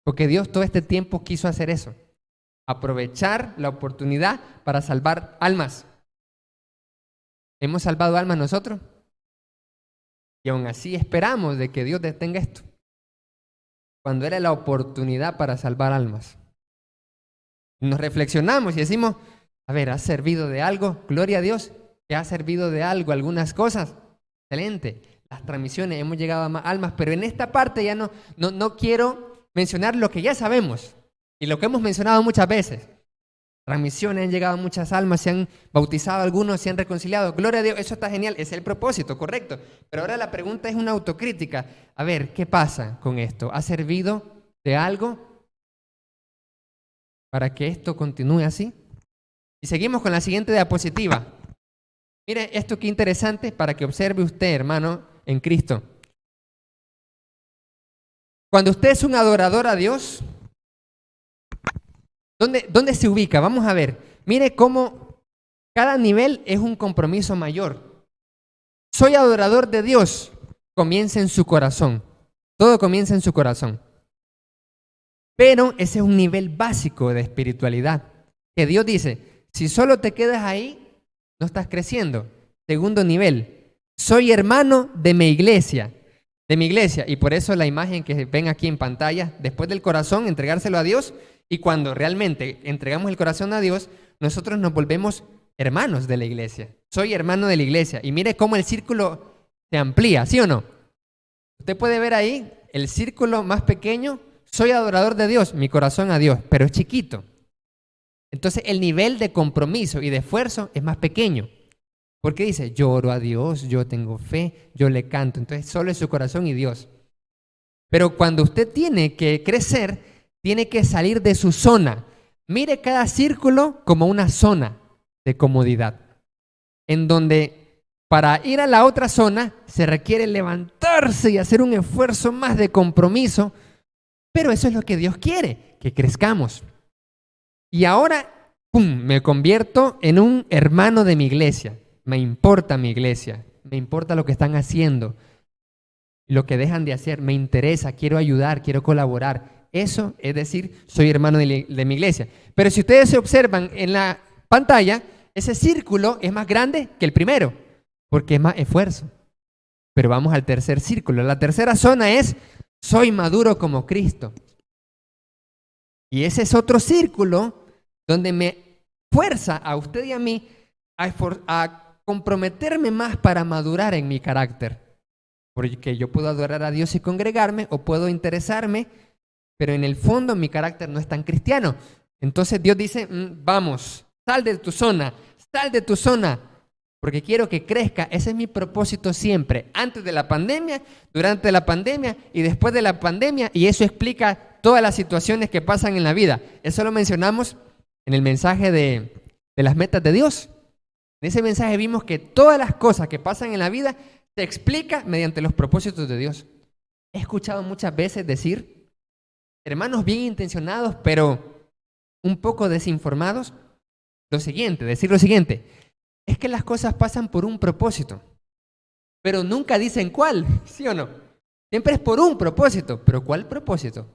Porque Dios todo este tiempo quiso hacer eso. Aprovechar la oportunidad para salvar almas. ¿Hemos salvado almas nosotros? Y aún así esperamos de que Dios detenga esto. Cuando era la oportunidad para salvar almas. Nos reflexionamos y decimos, a ver, ¿ha servido de algo? Gloria a Dios, que ha servido de algo, algunas cosas. Excelente. Las transmisiones, hemos llegado a más almas, pero en esta parte ya no quiero mencionar lo que ya sabemos y lo que hemos mencionado muchas veces. Transmisiones, han llegado muchas almas, se han bautizado algunos, se han reconciliado. Gloria a Dios, eso está genial, es el propósito, correcto. Pero ahora la pregunta es una autocrítica. A ver, ¿qué pasa con esto? ¿Ha servido de algo para que esto continúe así? Y seguimos con la siguiente diapositiva. Mire esto qué interesante para que observe usted, hermano, en Cristo. Cuando usted es un adorador a Dios, ¿dónde se ubica? Vamos a ver. Mire cómo cada nivel es un compromiso mayor. Soy adorador de Dios. Comienza en su corazón. Todo comienza en su corazón. Pero ese es un nivel básico de espiritualidad. Que Dios dice, si solo te quedas ahí, no estás creciendo. Segundo nivel, soy hermano de mi iglesia. Y por eso la imagen que ven aquí en pantalla, después del corazón, entregárselo a Dios. Y cuando realmente entregamos el corazón a Dios, nosotros nos volvemos hermanos de la iglesia. Soy hermano de la iglesia. Y mire cómo el círculo se amplía, ¿sí o no? Usted puede ver ahí el círculo más pequeño. Soy adorador de Dios, mi corazón a Dios, pero es chiquito. Entonces el nivel de compromiso y de esfuerzo es más pequeño. Porque dice, yo oro a Dios, yo tengo fe, yo le canto. Entonces solo es su corazón y Dios. Pero cuando usted tiene que crecer, tiene que salir de su zona. Mire cada círculo como una zona de comodidad. En donde para ir a la otra zona se requiere levantarse y hacer un esfuerzo más de compromiso. Pero eso es lo que Dios quiere, que crezcamos. Y ahora, ¡pum!, me convierto en un hermano de mi iglesia. Me importa mi iglesia, me importa lo que están haciendo, lo que dejan de hacer, me interesa, quiero ayudar, quiero colaborar. Eso es decir, soy hermano de mi iglesia. Pero si ustedes se observan en la pantalla, ese círculo es más grande que el primero, porque es más esfuerzo. Pero vamos al tercer círculo. La tercera zona es, soy maduro como Cristo. Y ese es otro círculo donde me fuerza a usted y a mí a comprometerme más para madurar en mi carácter. Porque yo puedo adorar a Dios y congregarme, o puedo interesarme, pero en el fondo mi carácter no es tan cristiano. Entonces Dios dice, vamos, sal de tu zona, porque quiero que crezca. Ese es mi propósito siempre, antes de la pandemia, durante la pandemia y después de la pandemia, y eso explica todas las situaciones que pasan en la vida. Eso lo mencionamos en el mensaje de las metas de Dios. En ese mensaje vimos que todas las cosas que pasan en la vida se explica mediante los propósitos de Dios. He escuchado muchas veces decir, hermanos bien intencionados, pero un poco desinformados, decir lo siguiente, es que las cosas pasan por un propósito, pero nunca dicen cuál, ¿sí o no? Siempre es por un propósito, pero ¿cuál propósito?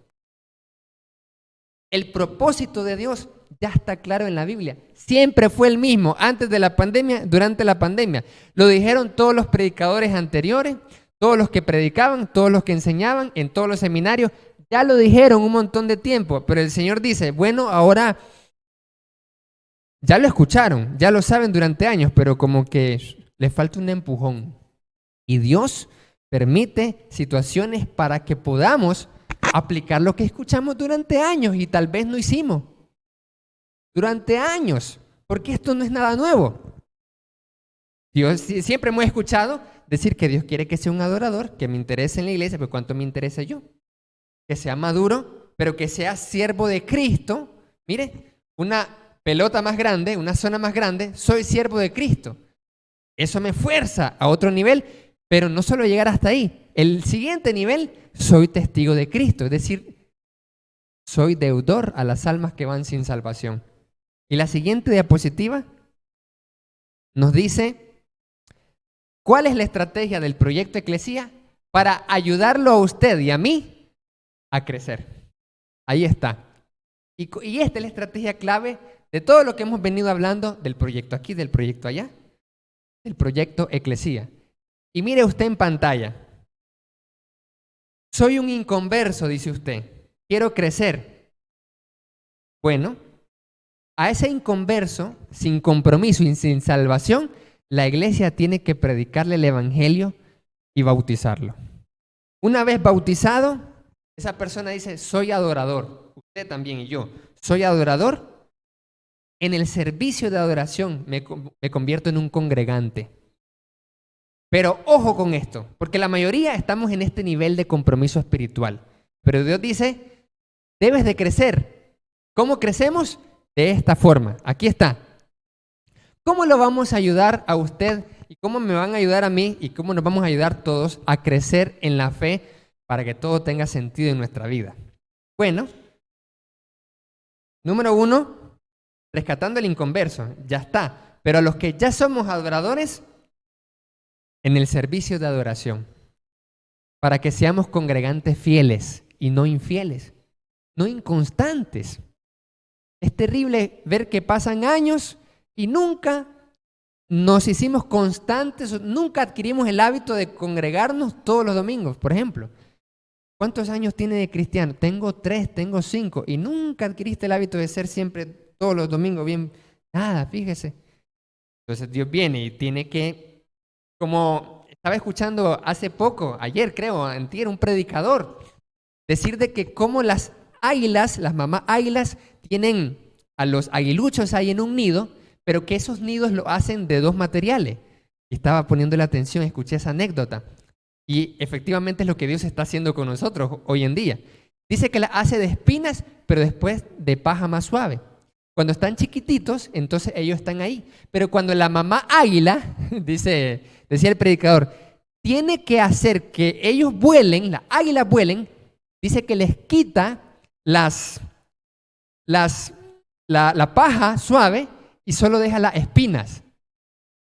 El propósito de Dios ya está claro en la Biblia. Siempre fue el mismo, antes de la pandemia, durante la pandemia. Lo dijeron todos los predicadores anteriores, todos los que predicaban, todos los que enseñaban, en todos los seminarios. Ya lo dijeron un montón de tiempo, pero el Señor dice, bueno, ahora ya lo escucharon, ya lo saben durante años, pero como que les falta un empujón. Y Dios permite situaciones para que podamos aplicar lo que escuchamos durante años y tal vez no hicimos. Durante años, porque esto no es nada nuevo. Dios, siempre hemos escuchado decir que Dios quiere que sea un adorador, que me interese en la iglesia, pero ¿cuánto me interesa yo? Que sea maduro, pero que sea siervo de Cristo. Mire, una pelota más grande, una zona más grande, soy siervo de Cristo. Eso me fuerza a otro nivel, pero no solo llegar hasta ahí. El siguiente nivel, soy testigo de Cristo, es decir, soy deudor a las almas que van sin salvación. Y la siguiente diapositiva nos dice, ¿cuál es la estrategia del proyecto Eclesia para ayudarlo a usted y a mí a crecer? Ahí está. Y esta es la estrategia clave de todo lo que hemos venido hablando del proyecto aquí, del proyecto allá, del proyecto Eclesia. Y mire usted en pantalla. Soy un inconverso, dice usted. Quiero crecer. Bueno, a ese inconverso, sin compromiso y sin salvación, la iglesia tiene que predicarle el evangelio y bautizarlo. Una vez bautizado, esa persona dice, soy adorador. Usted también y yo. Soy adorador. En el servicio de adoración me convierto en un congregante. Pero ojo con esto, porque la mayoría estamos en este nivel de compromiso espiritual. Pero Dios dice, debes de crecer. ¿Cómo crecemos? De esta forma. Aquí está. ¿Cómo lo vamos a ayudar a usted y cómo me van a ayudar a mí y cómo nos vamos a ayudar todos a crecer en la fe para que todo tenga sentido en nuestra vida? Bueno, número 1, rescatando el inconverso. Ya está. Pero a los que ya somos adoradores, en el servicio de adoración, para que seamos congregantes fieles y no infieles, no inconstantes. Es terrible ver que pasan años y nunca nos hicimos constantes, nunca adquirimos el hábito de congregarnos todos los domingos, por ejemplo. ¿Cuántos años tiene de cristiano? Tengo 3, tengo 5 y nunca adquiriste el hábito de ser siempre todos los domingos bien. Nada, fíjese. Entonces Dios viene y tiene que, como estaba escuchando hace poco, ayer creo, antier, un predicador, decir de que como las águilas, las mamás águilas, tienen a los aguiluchos ahí en un nido, pero que esos nidos lo hacen de 2 materiales. Y estaba poniéndole atención, escuché esa anécdota. Y efectivamente es lo que Dios está haciendo con nosotros hoy en día. Dice que la hace de espinas, pero después de paja más suave. Cuando están chiquititos, entonces ellos están ahí. Pero cuando la mamá águila, decía el predicador, tiene que hacer que ellos vuelen, las águilas vuelen, dice que les quita la paja suave y solo deja las espinas.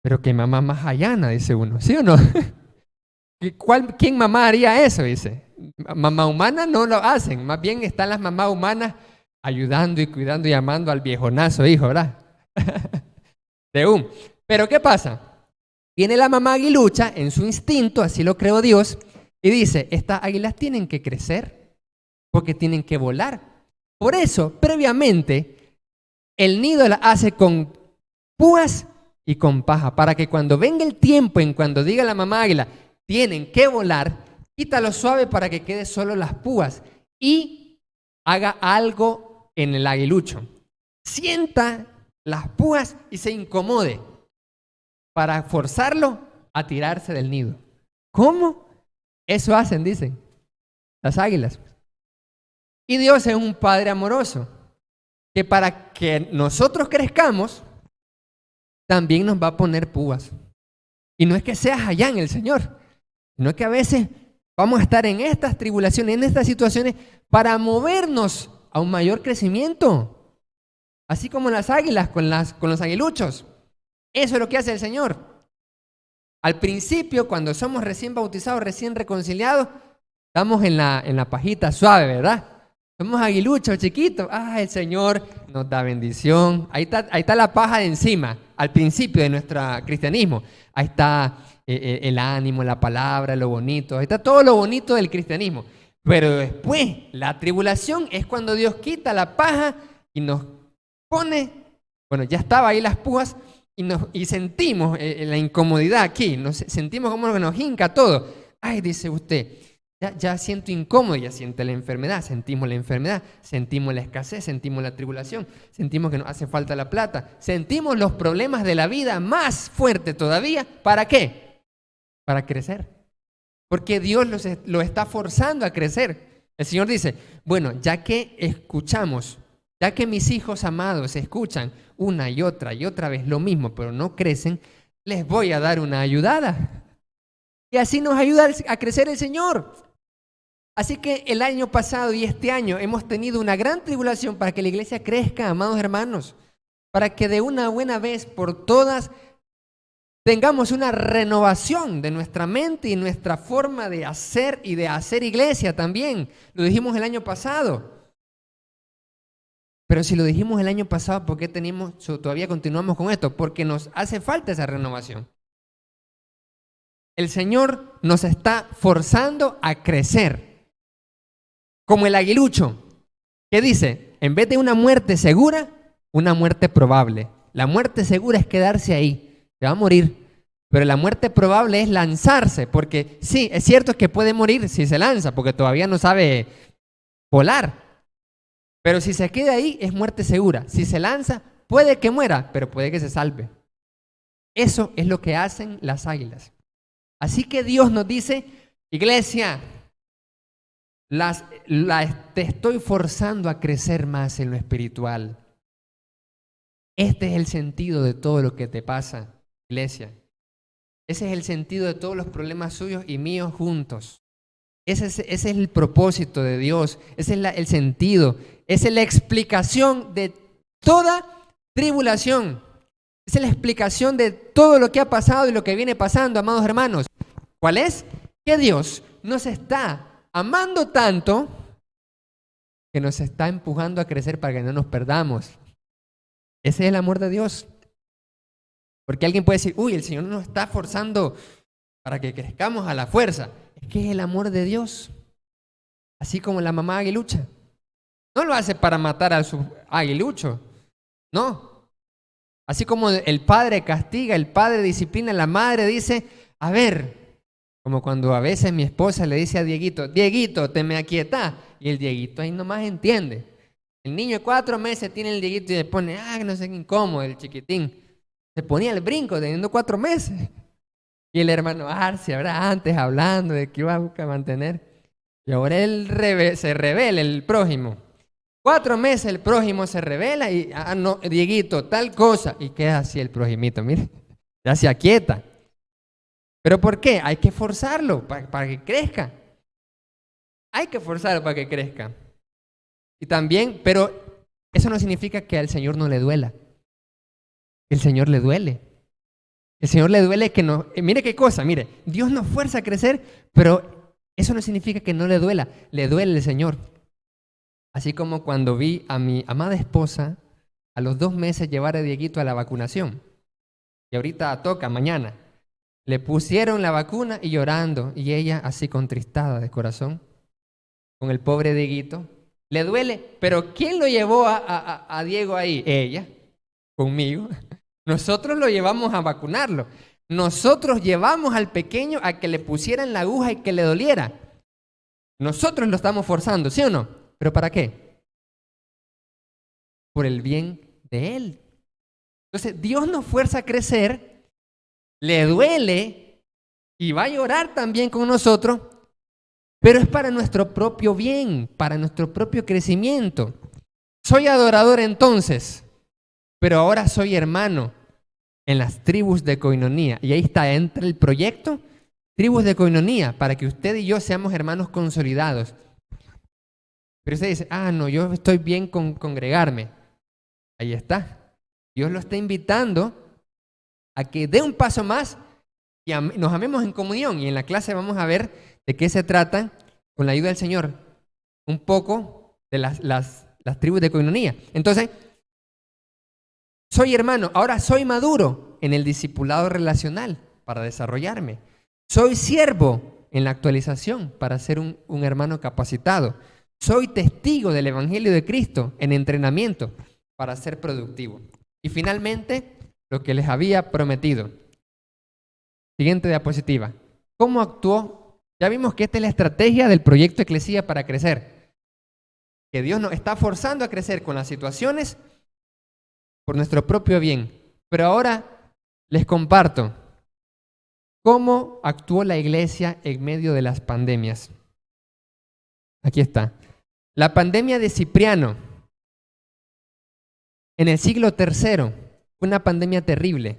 Pero qué mamá más allana, dice uno, ¿sí o no? ¿Quién mamá haría eso? Dice. Mamá humana no lo hacen, más bien están las mamás humanas ayudando y cuidando y amando al viejonazo hijo, ¿verdad? Pero ¿qué pasa? Viene la mamá aguilucha en su instinto, así lo creó Dios, y dice, estas águilas tienen que crecer porque tienen que volar. Por eso, previamente, el nido la hace con púas y con paja, para que cuando venga el tiempo en cuando diga la mamá águila, tienen que volar, quítalo suave para que quede solo las púas y haga algo en el aguilucho. Sienta las púas y se incomode para forzarlo a tirarse del nido. ¿Cómo? Eso hacen, dicen las águilas. Y Dios es un Padre amoroso que para que nosotros crezcamos también nos va a poner púas. Y no es que seas allá en el Señor, sino que a veces vamos a estar en estas tribulaciones, en estas situaciones, para movernos a un mayor crecimiento. Así como las águilas con los aguiluchos. Eso es lo que hace el Señor. Al principio, cuando somos recién bautizados, recién reconciliados, estamos en la pajita suave, ¿verdad? Somos aguiluchos chiquitos. El Señor nos da bendición. Ahí está la paja de encima, al principio de nuestro cristianismo. Ahí está el ánimo, la palabra, lo bonito. Ahí está todo lo bonito del cristianismo. Pero después, la tribulación es cuando Dios quita la paja y nos pone, bueno, ya estaba ahí las púas, y sentimos la incomodidad aquí, sentimos como que nos hinca todo. Ay, dice usted, ya siento incómodo, ya siente la enfermedad, sentimos la escasez, sentimos la tribulación, sentimos que nos hace falta la plata, sentimos los problemas de la vida más fuerte todavía. ¿Para qué? Para crecer. Porque Dios lo está forzando a crecer. El Señor dice, bueno, ya que escuchamos, ya que mis hijos amados escuchan una y otra vez lo mismo, pero no crecen, les voy a dar una ayudada. Y así nos ayuda a crecer el Señor. Así que el año pasado y este año hemos tenido una gran tribulación para que la iglesia crezca, amados hermanos, para que de una buena vez por todas tengamos una renovación de nuestra mente y nuestra forma de hacer y de hacer iglesia también. Lo dijimos el año pasado. Pero si lo dijimos el año pasado, ¿por qué todavía continuamos con esto? Porque nos hace falta esa renovación. El Señor nos está forzando a crecer. Como el aguilucho, que dice, en vez de una muerte segura, una muerte probable. La muerte segura es quedarse ahí, se va a morir. Pero la muerte probable es lanzarse, porque sí, es cierto que puede morir si se lanza, porque todavía no sabe volar. Pero si se queda ahí, es muerte segura. Si se lanza, puede que muera, pero puede que se salve. Eso es lo que hacen las águilas. Así que Dios nos dice, iglesia, te estoy forzando a crecer más en lo espiritual. Este es el sentido de todo lo que te pasa, iglesia. Ese es el sentido de todos los problemas suyos y míos juntos. Ese es el propósito de Dios. Ese es el sentido. Esa es la explicación de toda tribulación. Esa es la explicación de todo lo que ha pasado y lo que viene pasando, amados hermanos. ¿Cuál es? Que Dios nos está amando tanto que nos está empujando a crecer para que no nos perdamos. Ese es el amor de Dios. Porque alguien puede decir, uy, el Señor nos está forzando para que crezcamos a la fuerza. Es que es el amor de Dios. Así como la mamá aguilucha. No lo hace para matar a su aguilucho. No. Así como el padre castiga, el padre disciplina, la madre dice, a ver, como cuando a veces mi esposa le dice a Dieguito, Dieguito, te me aquietás. Y el Dieguito ahí nomás entiende. El niño de 4 meses tiene el Dieguito y le pone, no sé qué incómodo, el chiquitín. Se ponía el brinco teniendo 4 meses. Y el hermano Arce, ahora antes hablando de que iba a buscar mantener. Y ahora él se revela, el prójimo. 4 meses el prójimo se revela y, no, Dieguito, tal cosa. Y queda así el prójimito, mire, ya se aquieta. ¿Pero por qué? Hay que forzarlo para que crezca. Hay que forzarlo para que crezca. Y también, pero eso no significa que al Señor no le duela. El Señor le duele. El Señor le duele que no... Mire qué cosa, mire. Dios nos fuerza a crecer, pero eso no significa que no le duela. Le duele el Señor. Así como cuando vi a mi amada esposa a los 2 meses llevar a Dieguito a la vacunación. Y ahorita toca, mañana. Le pusieron la vacuna y llorando. Y ella así contristada de corazón. Con el pobre Dieguito. Le duele. Pero ¿quién lo llevó a Diego ahí? Ella. Conmigo. Nosotros lo llevamos a vacunarlo. Nosotros llevamos al pequeño a que le pusieran la aguja y que le doliera. Nosotros lo estamos forzando, ¿sí o no? ¿Pero para qué? Por el bien de él. Entonces, Dios nos fuerza a crecer, le duele y va a llorar también con nosotros, pero es para nuestro propio bien, para nuestro propio crecimiento. Soy adorador entonces, pero ahora soy hermano en las tribus de Coinonía. Y ahí entra el proyecto, tribus de Coinonía, para que usted y yo seamos hermanos consolidados. Pero usted dice, no, yo estoy bien con congregarme. Ahí está. Dios lo está invitando a que dé un paso más y nos amemos en comunión. Y en la clase vamos a ver de qué se trata, con la ayuda del Señor, un poco de las tribus de Coinonía. Entonces, soy hermano, ahora soy maduro en el discipulado relacional para desarrollarme. Soy siervo en la actualización para ser un hermano capacitado. Soy testigo del Evangelio de Cristo en entrenamiento para ser productivo. Y finalmente, lo que les había prometido. Siguiente diapositiva. ¿Cómo actuó? Ya vimos que esta es la estrategia del proyecto Eclesia para crecer. Que Dios nos está forzando a crecer con las situaciones por nuestro propio bien. Pero ahora les comparto cómo actuó la iglesia en medio de las pandemias. Aquí está. La pandemia de Cipriano en el siglo III, una pandemia terrible.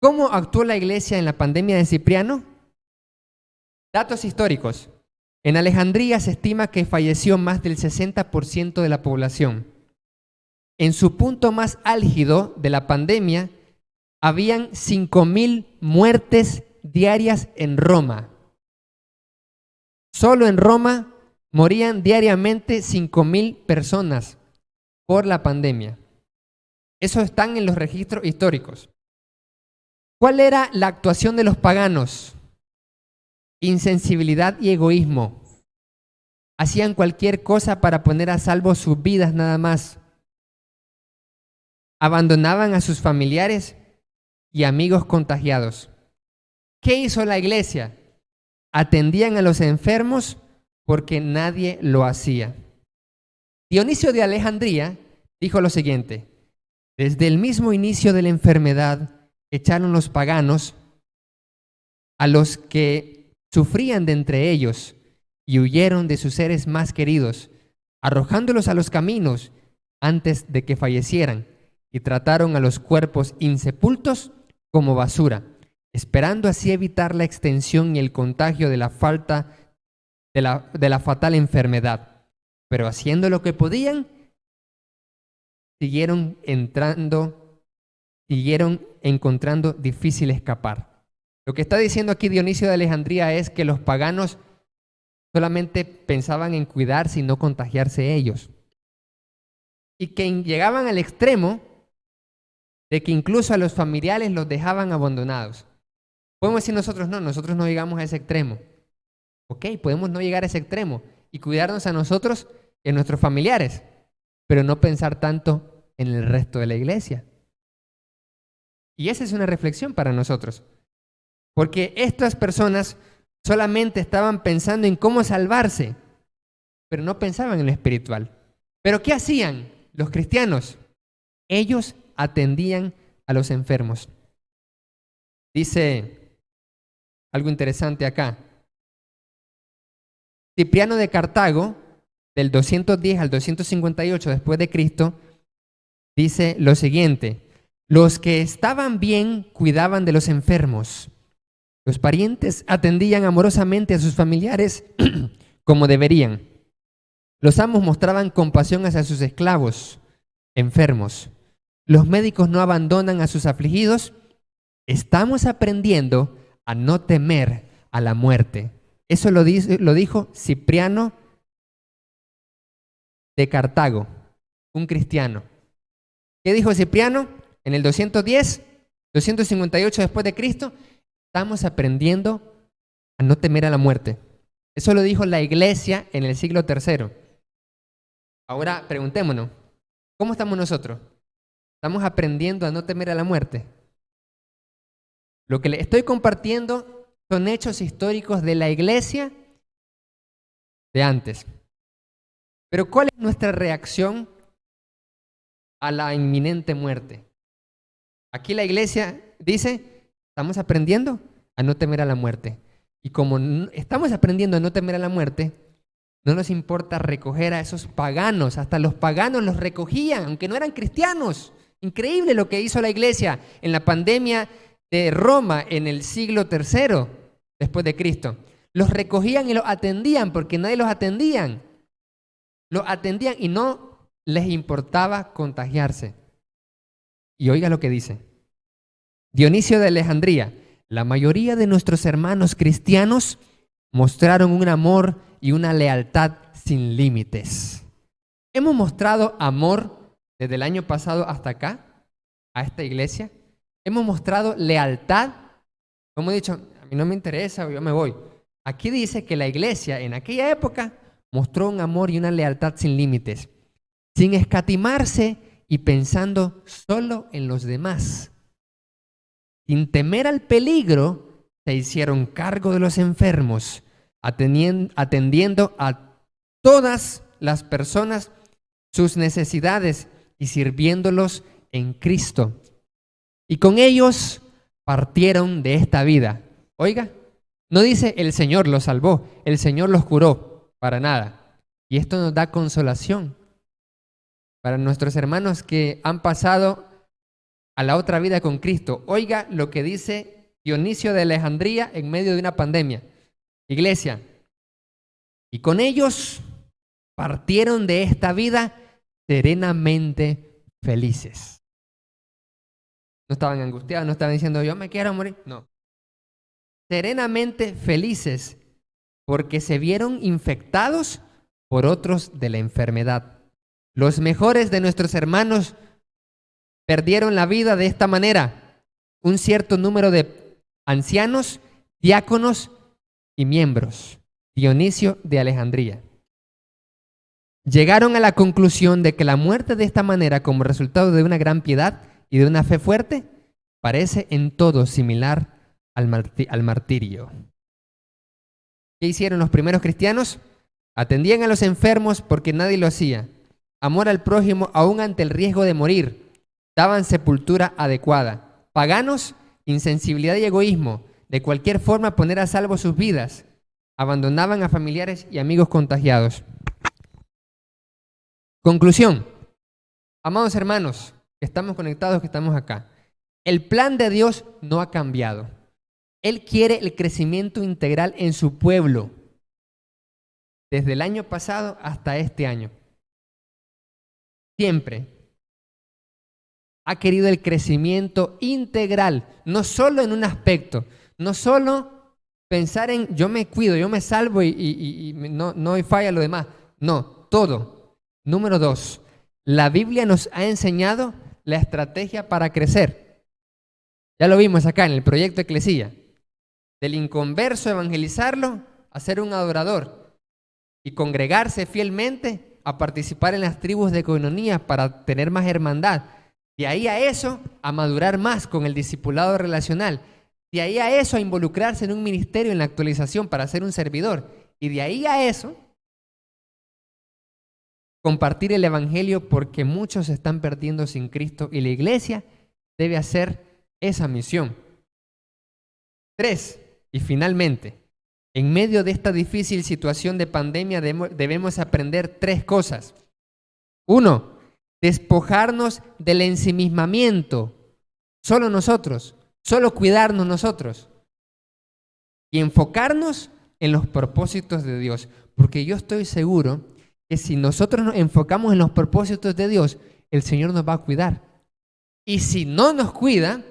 ¿Cómo actuó la iglesia en la pandemia de Cipriano? Datos históricos. En Alejandría se estima que falleció más del 60% de la población. En su punto más álgido de la pandemia, habían 5.000 muertes diarias en Roma. Solo en Roma morían diariamente 5.000 personas por la pandemia. Eso están en los registros históricos. ¿Cuál era la actuación de los paganos? Insensibilidad y egoísmo. Hacían cualquier cosa para poner a salvo sus vidas nada más. Abandonaban a sus familiares y amigos contagiados. ¿Qué hizo la iglesia? Atendían a los enfermos porque nadie lo hacía. Dionisio de Alejandría dijo lo siguiente: desde el mismo inicio de la enfermedad echaron los paganos a los que sufrían de entre ellos y huyeron de sus seres más queridos, arrojándolos a los caminos antes de que fallecieran, y trataron a los cuerpos insepultos como basura, esperando así evitar la extensión y el contagio de la fatal enfermedad. Pero haciendo lo que podían, siguieron encontrando difícil escapar. Lo que está diciendo aquí Dionisio de Alejandría es que los paganos solamente pensaban en cuidarse y no contagiarse ellos. Y que llegaban al extremo de que incluso a los familiares los dejaban abandonados. Podemos decir nosotros no llegamos a ese extremo. Ok, podemos no llegar a ese extremo y cuidarnos a nosotros y a nuestros familiares, pero no pensar tanto en el resto de la iglesia. Y esa es una reflexión para nosotros, porque estas personas solamente estaban pensando en cómo salvarse, pero no pensaban en lo espiritual. ¿Pero qué hacían los cristianos? Ellos atendían a los enfermos. Dice algo interesante acá. Cipriano de Cartago, del 210 al 258 después de Cristo, dice lo siguiente: los que estaban bien cuidaban de los enfermos. Los parientes atendían amorosamente a sus familiares como deberían. Los amos mostraban compasión hacia sus esclavos enfermos. Los médicos no abandonan a sus afligidos. Estamos aprendiendo a no temer a la muerte. Eso lo dijo Cipriano de Cartago, un cristiano. ¿Qué dijo Cipriano? En el 210, 258 después de Cristo, estamos aprendiendo a no temer a la muerte. Eso lo dijo la iglesia en el siglo III. Ahora preguntémonos, ¿cómo estamos nosotros? ¿Estamos aprendiendo a no temer a la muerte? Lo que le estoy compartiendo son hechos históricos de la iglesia de antes. Pero ¿cuál es nuestra reacción a la inminente muerte? Aquí la iglesia dice, estamos aprendiendo a no temer a la muerte. Y como estamos aprendiendo a no temer a la muerte, no nos importa recoger a esos paganos. Hasta los paganos los recogían, aunque no eran cristianos. Increíble lo que hizo la iglesia en la pandemia de Roma en el siglo III después de Cristo. Los recogían y los atendían porque nadie los atendía. Los atendían y no les importaba contagiarse. Y oiga lo que dice Dionisio de Alejandría: la mayoría de nuestros hermanos cristianos mostraron un amor y una lealtad sin límites. Hemos mostrado amor desde el año pasado hasta acá, a esta iglesia. Hemos mostrado lealtad. Como he dicho, a mí no me interesa, yo me voy. Aquí dice que la iglesia en aquella época mostró un amor y una lealtad sin límites, sin escatimarse y pensando solo en los demás. Sin temer al peligro, se hicieron cargo de los enfermos, atendiendo a todas las personas sus necesidades y sirviéndolos en Cristo. Y con ellos partieron de esta vida. Oiga, no dice el Señor los salvó, el Señor los curó, para nada. Y esto nos da consolación para nuestros hermanos que han pasado a la otra vida con Cristo. Oiga lo que dice Dionisio de Alejandría en medio de una pandemia. Iglesia, y con ellos partieron de esta vida serenamente felices. No estaban angustiados, no estaban diciendo yo me quiero morir. No. Serenamente felices porque se vieron infectados por otros de la enfermedad. Los mejores de nuestros hermanos perdieron la vida de esta manera. Un cierto número de ancianos, diáconos y miembros. Dionisio de Alejandría. Llegaron a la conclusión de que la muerte de esta manera, como resultado de una gran piedad y de una fe fuerte, parece en todo similar al martirio. ¿Qué hicieron los primeros cristianos? Atendían a los enfermos porque nadie lo hacía. Amor al prójimo aún ante el riesgo de morir. Daban sepultura adecuada. Paganos, insensibilidad y egoísmo. De cualquier forma poner a salvo sus vidas. Abandonaban a familiares y amigos contagiados. Conclusión. Amados hermanos, que estamos conectados, que estamos acá. El plan de Dios no ha cambiado. Él quiere el crecimiento integral en su pueblo. Desde el año pasado hasta este año. Siempre ha querido el crecimiento integral, no solo en un aspecto, no solo pensar en yo me cuido, yo me salvo y no hay falla lo demás. No, todo. Número 2, la Biblia nos ha enseñado la estrategia para crecer. Ya lo vimos acá en el proyecto Eclesía. Del inconverso evangelizarlo a ser un adorador y congregarse fielmente a participar en las tribus de coinonía para tener más hermandad. De ahí a eso, a madurar más con el discipulado relacional. De ahí a eso, a involucrarse en un ministerio en la actualización para ser un servidor. Y de ahí a eso, compartir el evangelio porque muchos se están perdiendo sin Cristo y la iglesia debe hacer esa misión. 3, y finalmente, en medio de esta difícil situación de pandemia debemos aprender 3 cosas. 1, despojarnos del ensimismamiento. Solo nosotros, solo cuidarnos nosotros. Y enfocarnos en los propósitos de Dios. Porque yo estoy seguro que si nosotros nos enfocamos en los propósitos de Dios, el Señor nos va a cuidar. Y si no nos cuida,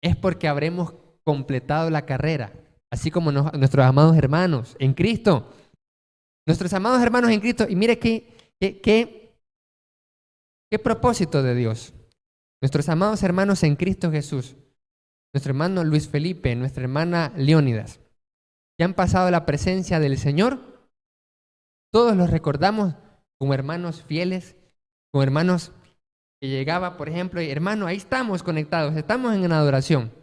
es porque habremos completado la carrera. Así como nuestros amados hermanos en Cristo. Nuestros amados hermanos en Cristo. Y mire qué propósito de Dios. Nuestros amados hermanos en Cristo Jesús. Nuestro hermano Luis Felipe, nuestra hermana Leónidas, que han pasado la presencia del Señor. Todos los recordamos como hermanos fieles, como hermanos que llegaba, por ejemplo, y hermano, ahí estamos conectados, estamos en una adoración.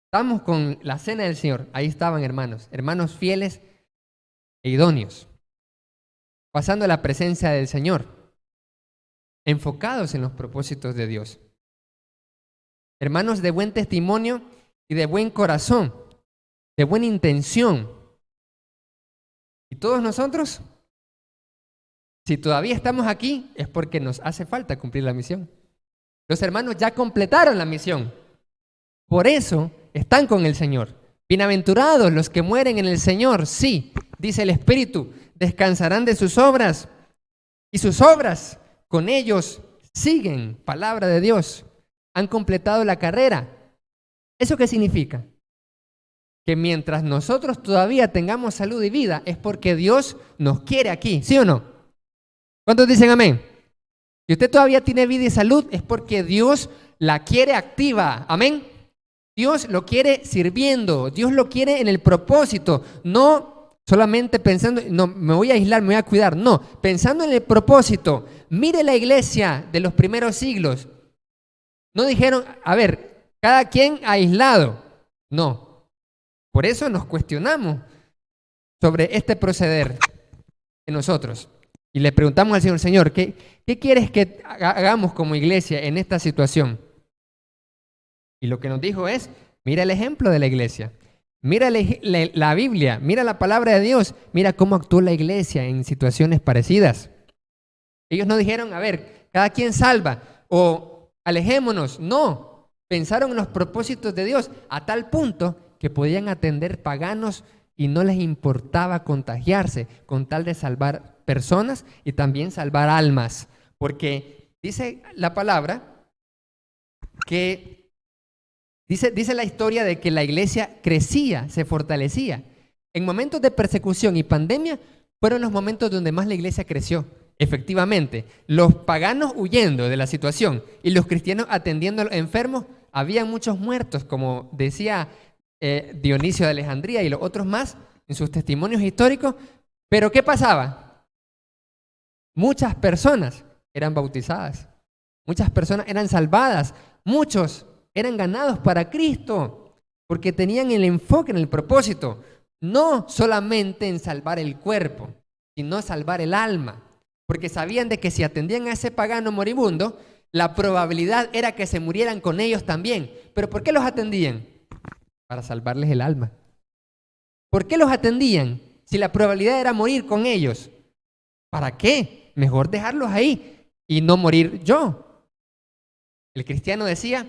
Estamos con la cena del Señor. Ahí estaban hermanos fieles e idóneos, pasando la presencia del Señor, enfocados en los propósitos de Dios. Hermanos de buen testimonio y de buen corazón, de buena intención. ¿Y todos nosotros? Si todavía estamos aquí, es porque nos hace falta cumplir la misión. Los hermanos ya completaron la misión. Por eso están con el Señor. Bienaventurados los que mueren en el Señor. Sí, dice el Espíritu, descansarán de sus obras. Y sus obras con ellos siguen. Palabra de Dios. Han completado la carrera. ¿Eso qué significa? Que mientras nosotros todavía tengamos salud y vida, es porque Dios nos quiere aquí. ¿Sí o no? ¿Cuántos dicen amén? Si usted todavía tiene vida y salud, es porque Dios la quiere activa. Amén. Dios lo quiere sirviendo, Dios lo quiere en el propósito, no solamente pensando, no, me voy a aislar, me voy a cuidar. No, pensando en el propósito. Mire la iglesia de los primeros siglos. No dijeron, a ver, cada quien aislado. No. Por eso nos cuestionamos sobre este proceder de nosotros. Y le preguntamos al Señor, Señor, ¿qué quieres que hagamos como iglesia en esta situación? Y lo que nos dijo es, mira el ejemplo de la iglesia. Mira la Biblia, mira la palabra de Dios, mira cómo actuó la iglesia en situaciones parecidas. Ellos no dijeron, a ver, cada quien salva o alejémonos. No, pensaron en los propósitos de Dios a tal punto que podían atender paganos y no les importaba contagiarse con tal de salvar personas y también salvar almas. Porque dice la palabra que Dice la historia de que la iglesia crecía, se fortalecía. En momentos de persecución y pandemia fueron los momentos donde más la iglesia creció. Efectivamente, los paganos huyendo de la situación y los cristianos atendiendo a los enfermos, había muchos muertos, como decía Dionisio de Alejandría y los otros más en sus testimonios históricos. Pero ¿qué pasaba? Muchas personas eran bautizadas, muchas personas eran salvadas, muchos eran ganados para Cristo, porque tenían el enfoque en el propósito, no solamente en salvar el cuerpo, sino salvar el alma, porque sabían de que si atendían a ese pagano moribundo, la probabilidad era que se murieran con ellos también. ¿Pero por qué los atendían? Para salvarles el alma. ¿Por qué los atendían si la probabilidad era morir con ellos? ¿Para qué? Mejor dejarlos ahí y no morir yo. El cristiano decía,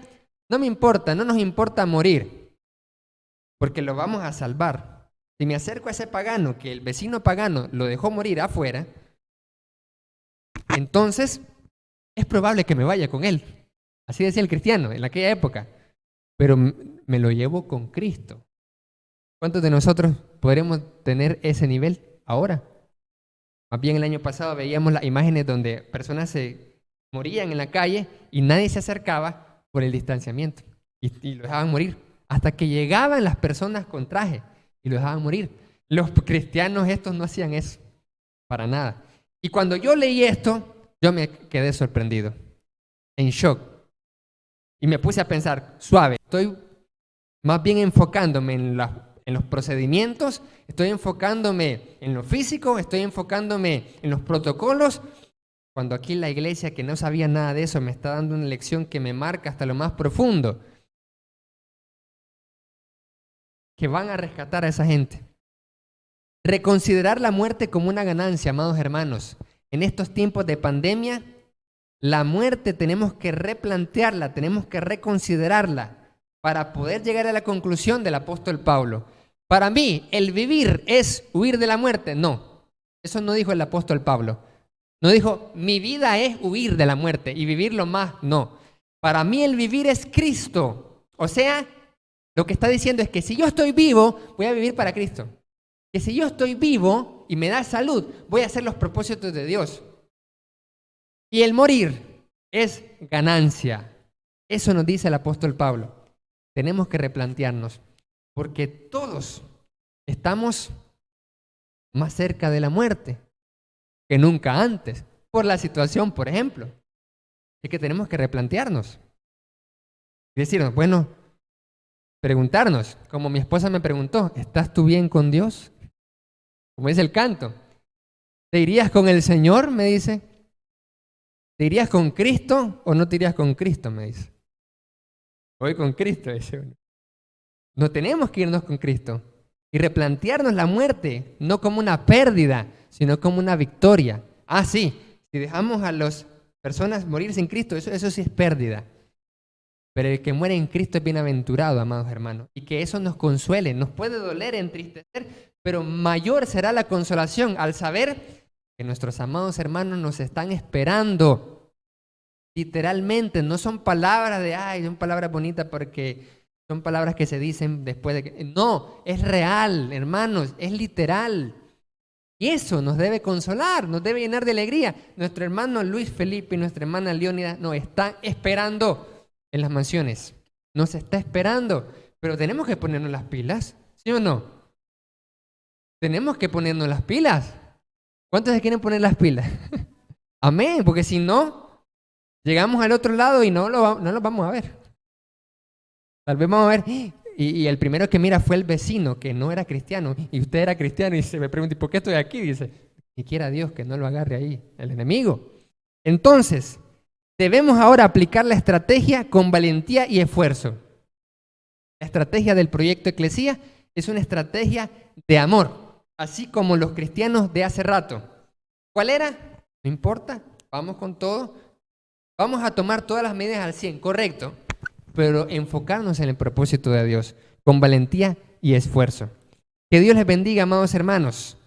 no me importa, no nos importa morir, porque lo vamos a salvar. Si me acerco a ese pagano, que el vecino pagano lo dejó morir afuera, entonces es probable que me vaya con él. Así decía el cristiano en aquella época. Pero me lo llevo con Cristo. ¿Cuántos de nosotros podremos tener ese nivel ahora? Más bien el año pasado veíamos las imágenes donde personas se morían en la calle y nadie se acercaba por el distanciamiento y lo dejaban morir hasta que llegaban las personas con traje y lo dejaban morir. Los cristianos estos no hacían eso, para nada. Y cuando yo leí esto, yo me quedé sorprendido, en shock, y me puse a pensar, suave, estoy más bien enfocándome en los procedimientos, estoy enfocándome en lo físico, estoy enfocándome en los protocolos, cuando aquí la iglesia, que no sabía nada de eso, me está dando una lección que me marca hasta lo más profundo, que van a rescatar a esa gente. Reconsiderar la muerte como una ganancia, amados hermanos. En estos tiempos de pandemia, la muerte tenemos que replantearla, tenemos que reconsiderarla para poder llegar a la conclusión del apóstol Pablo. Para mí, el vivir es huir de la muerte. No, eso no dijo el apóstol Pablo. No dijo, mi vida es huir de la muerte y vivirlo más. No, para mí el vivir es Cristo. O sea, lo que está diciendo es que si yo estoy vivo, voy a vivir para Cristo. Que si yo estoy vivo y me da salud, voy a hacer los propósitos de Dios. Y el morir es ganancia. Eso nos dice el apóstol Pablo. Tenemos que replantearnos, porque todos estamos más cerca de la muerte que nunca antes, por la situación, por ejemplo. Es que tenemos que replantearnos. Y decirnos, bueno, preguntarnos, como mi esposa me preguntó, ¿estás tú bien con Dios? Como dice el canto. ¿Te irías con el Señor? Me dice. ¿Te irías con Cristo o no te irías con Cristo? Me dice. Voy con Cristo, dice uno. No tenemos que irnos con Cristo y replantearnos la muerte, no como una pérdida, sino como una victoria. Ah, sí, si dejamos a las personas morir sin Cristo, eso sí es pérdida. Pero el que muere en Cristo es bienaventurado, amados hermanos. Y que eso nos consuele, nos puede doler, entristecer, pero mayor será la consolación al saber que nuestros amados hermanos nos están esperando. Literalmente, no son palabras de, ay, son palabras bonitas porque son palabras que se dicen después de que... No, es real, hermanos, es literal. Y eso nos debe consolar, nos debe llenar de alegría. Nuestro hermano Luis Felipe y nuestra hermana Leónida nos están esperando en las mansiones. Nos está esperando, pero tenemos que ponernos las pilas, ¿sí o no? tenemos que ponernos las pilas. ¿Cuántos se quieren poner las pilas? Amén, porque si no, llegamos al otro lado y no los vamos a ver. Tal vez vamos a ver, y el primero que mira fue el vecino, que no era cristiano, y usted era cristiano, y se me pregunta, ¿y por qué estoy aquí? Dice, y quiera Dios que no lo agarre ahí, el enemigo. Entonces, debemos ahora aplicar la estrategia con valentía y esfuerzo. La estrategia del proyecto Eclesía es una estrategia de amor, así como los cristianos de hace rato. ¿Cuál era? No importa, vamos con todo. Vamos a tomar todas las medidas al 100, correcto, pero enfocarnos en el propósito de Dios, con valentía y esfuerzo. Que Dios les bendiga, amados hermanos.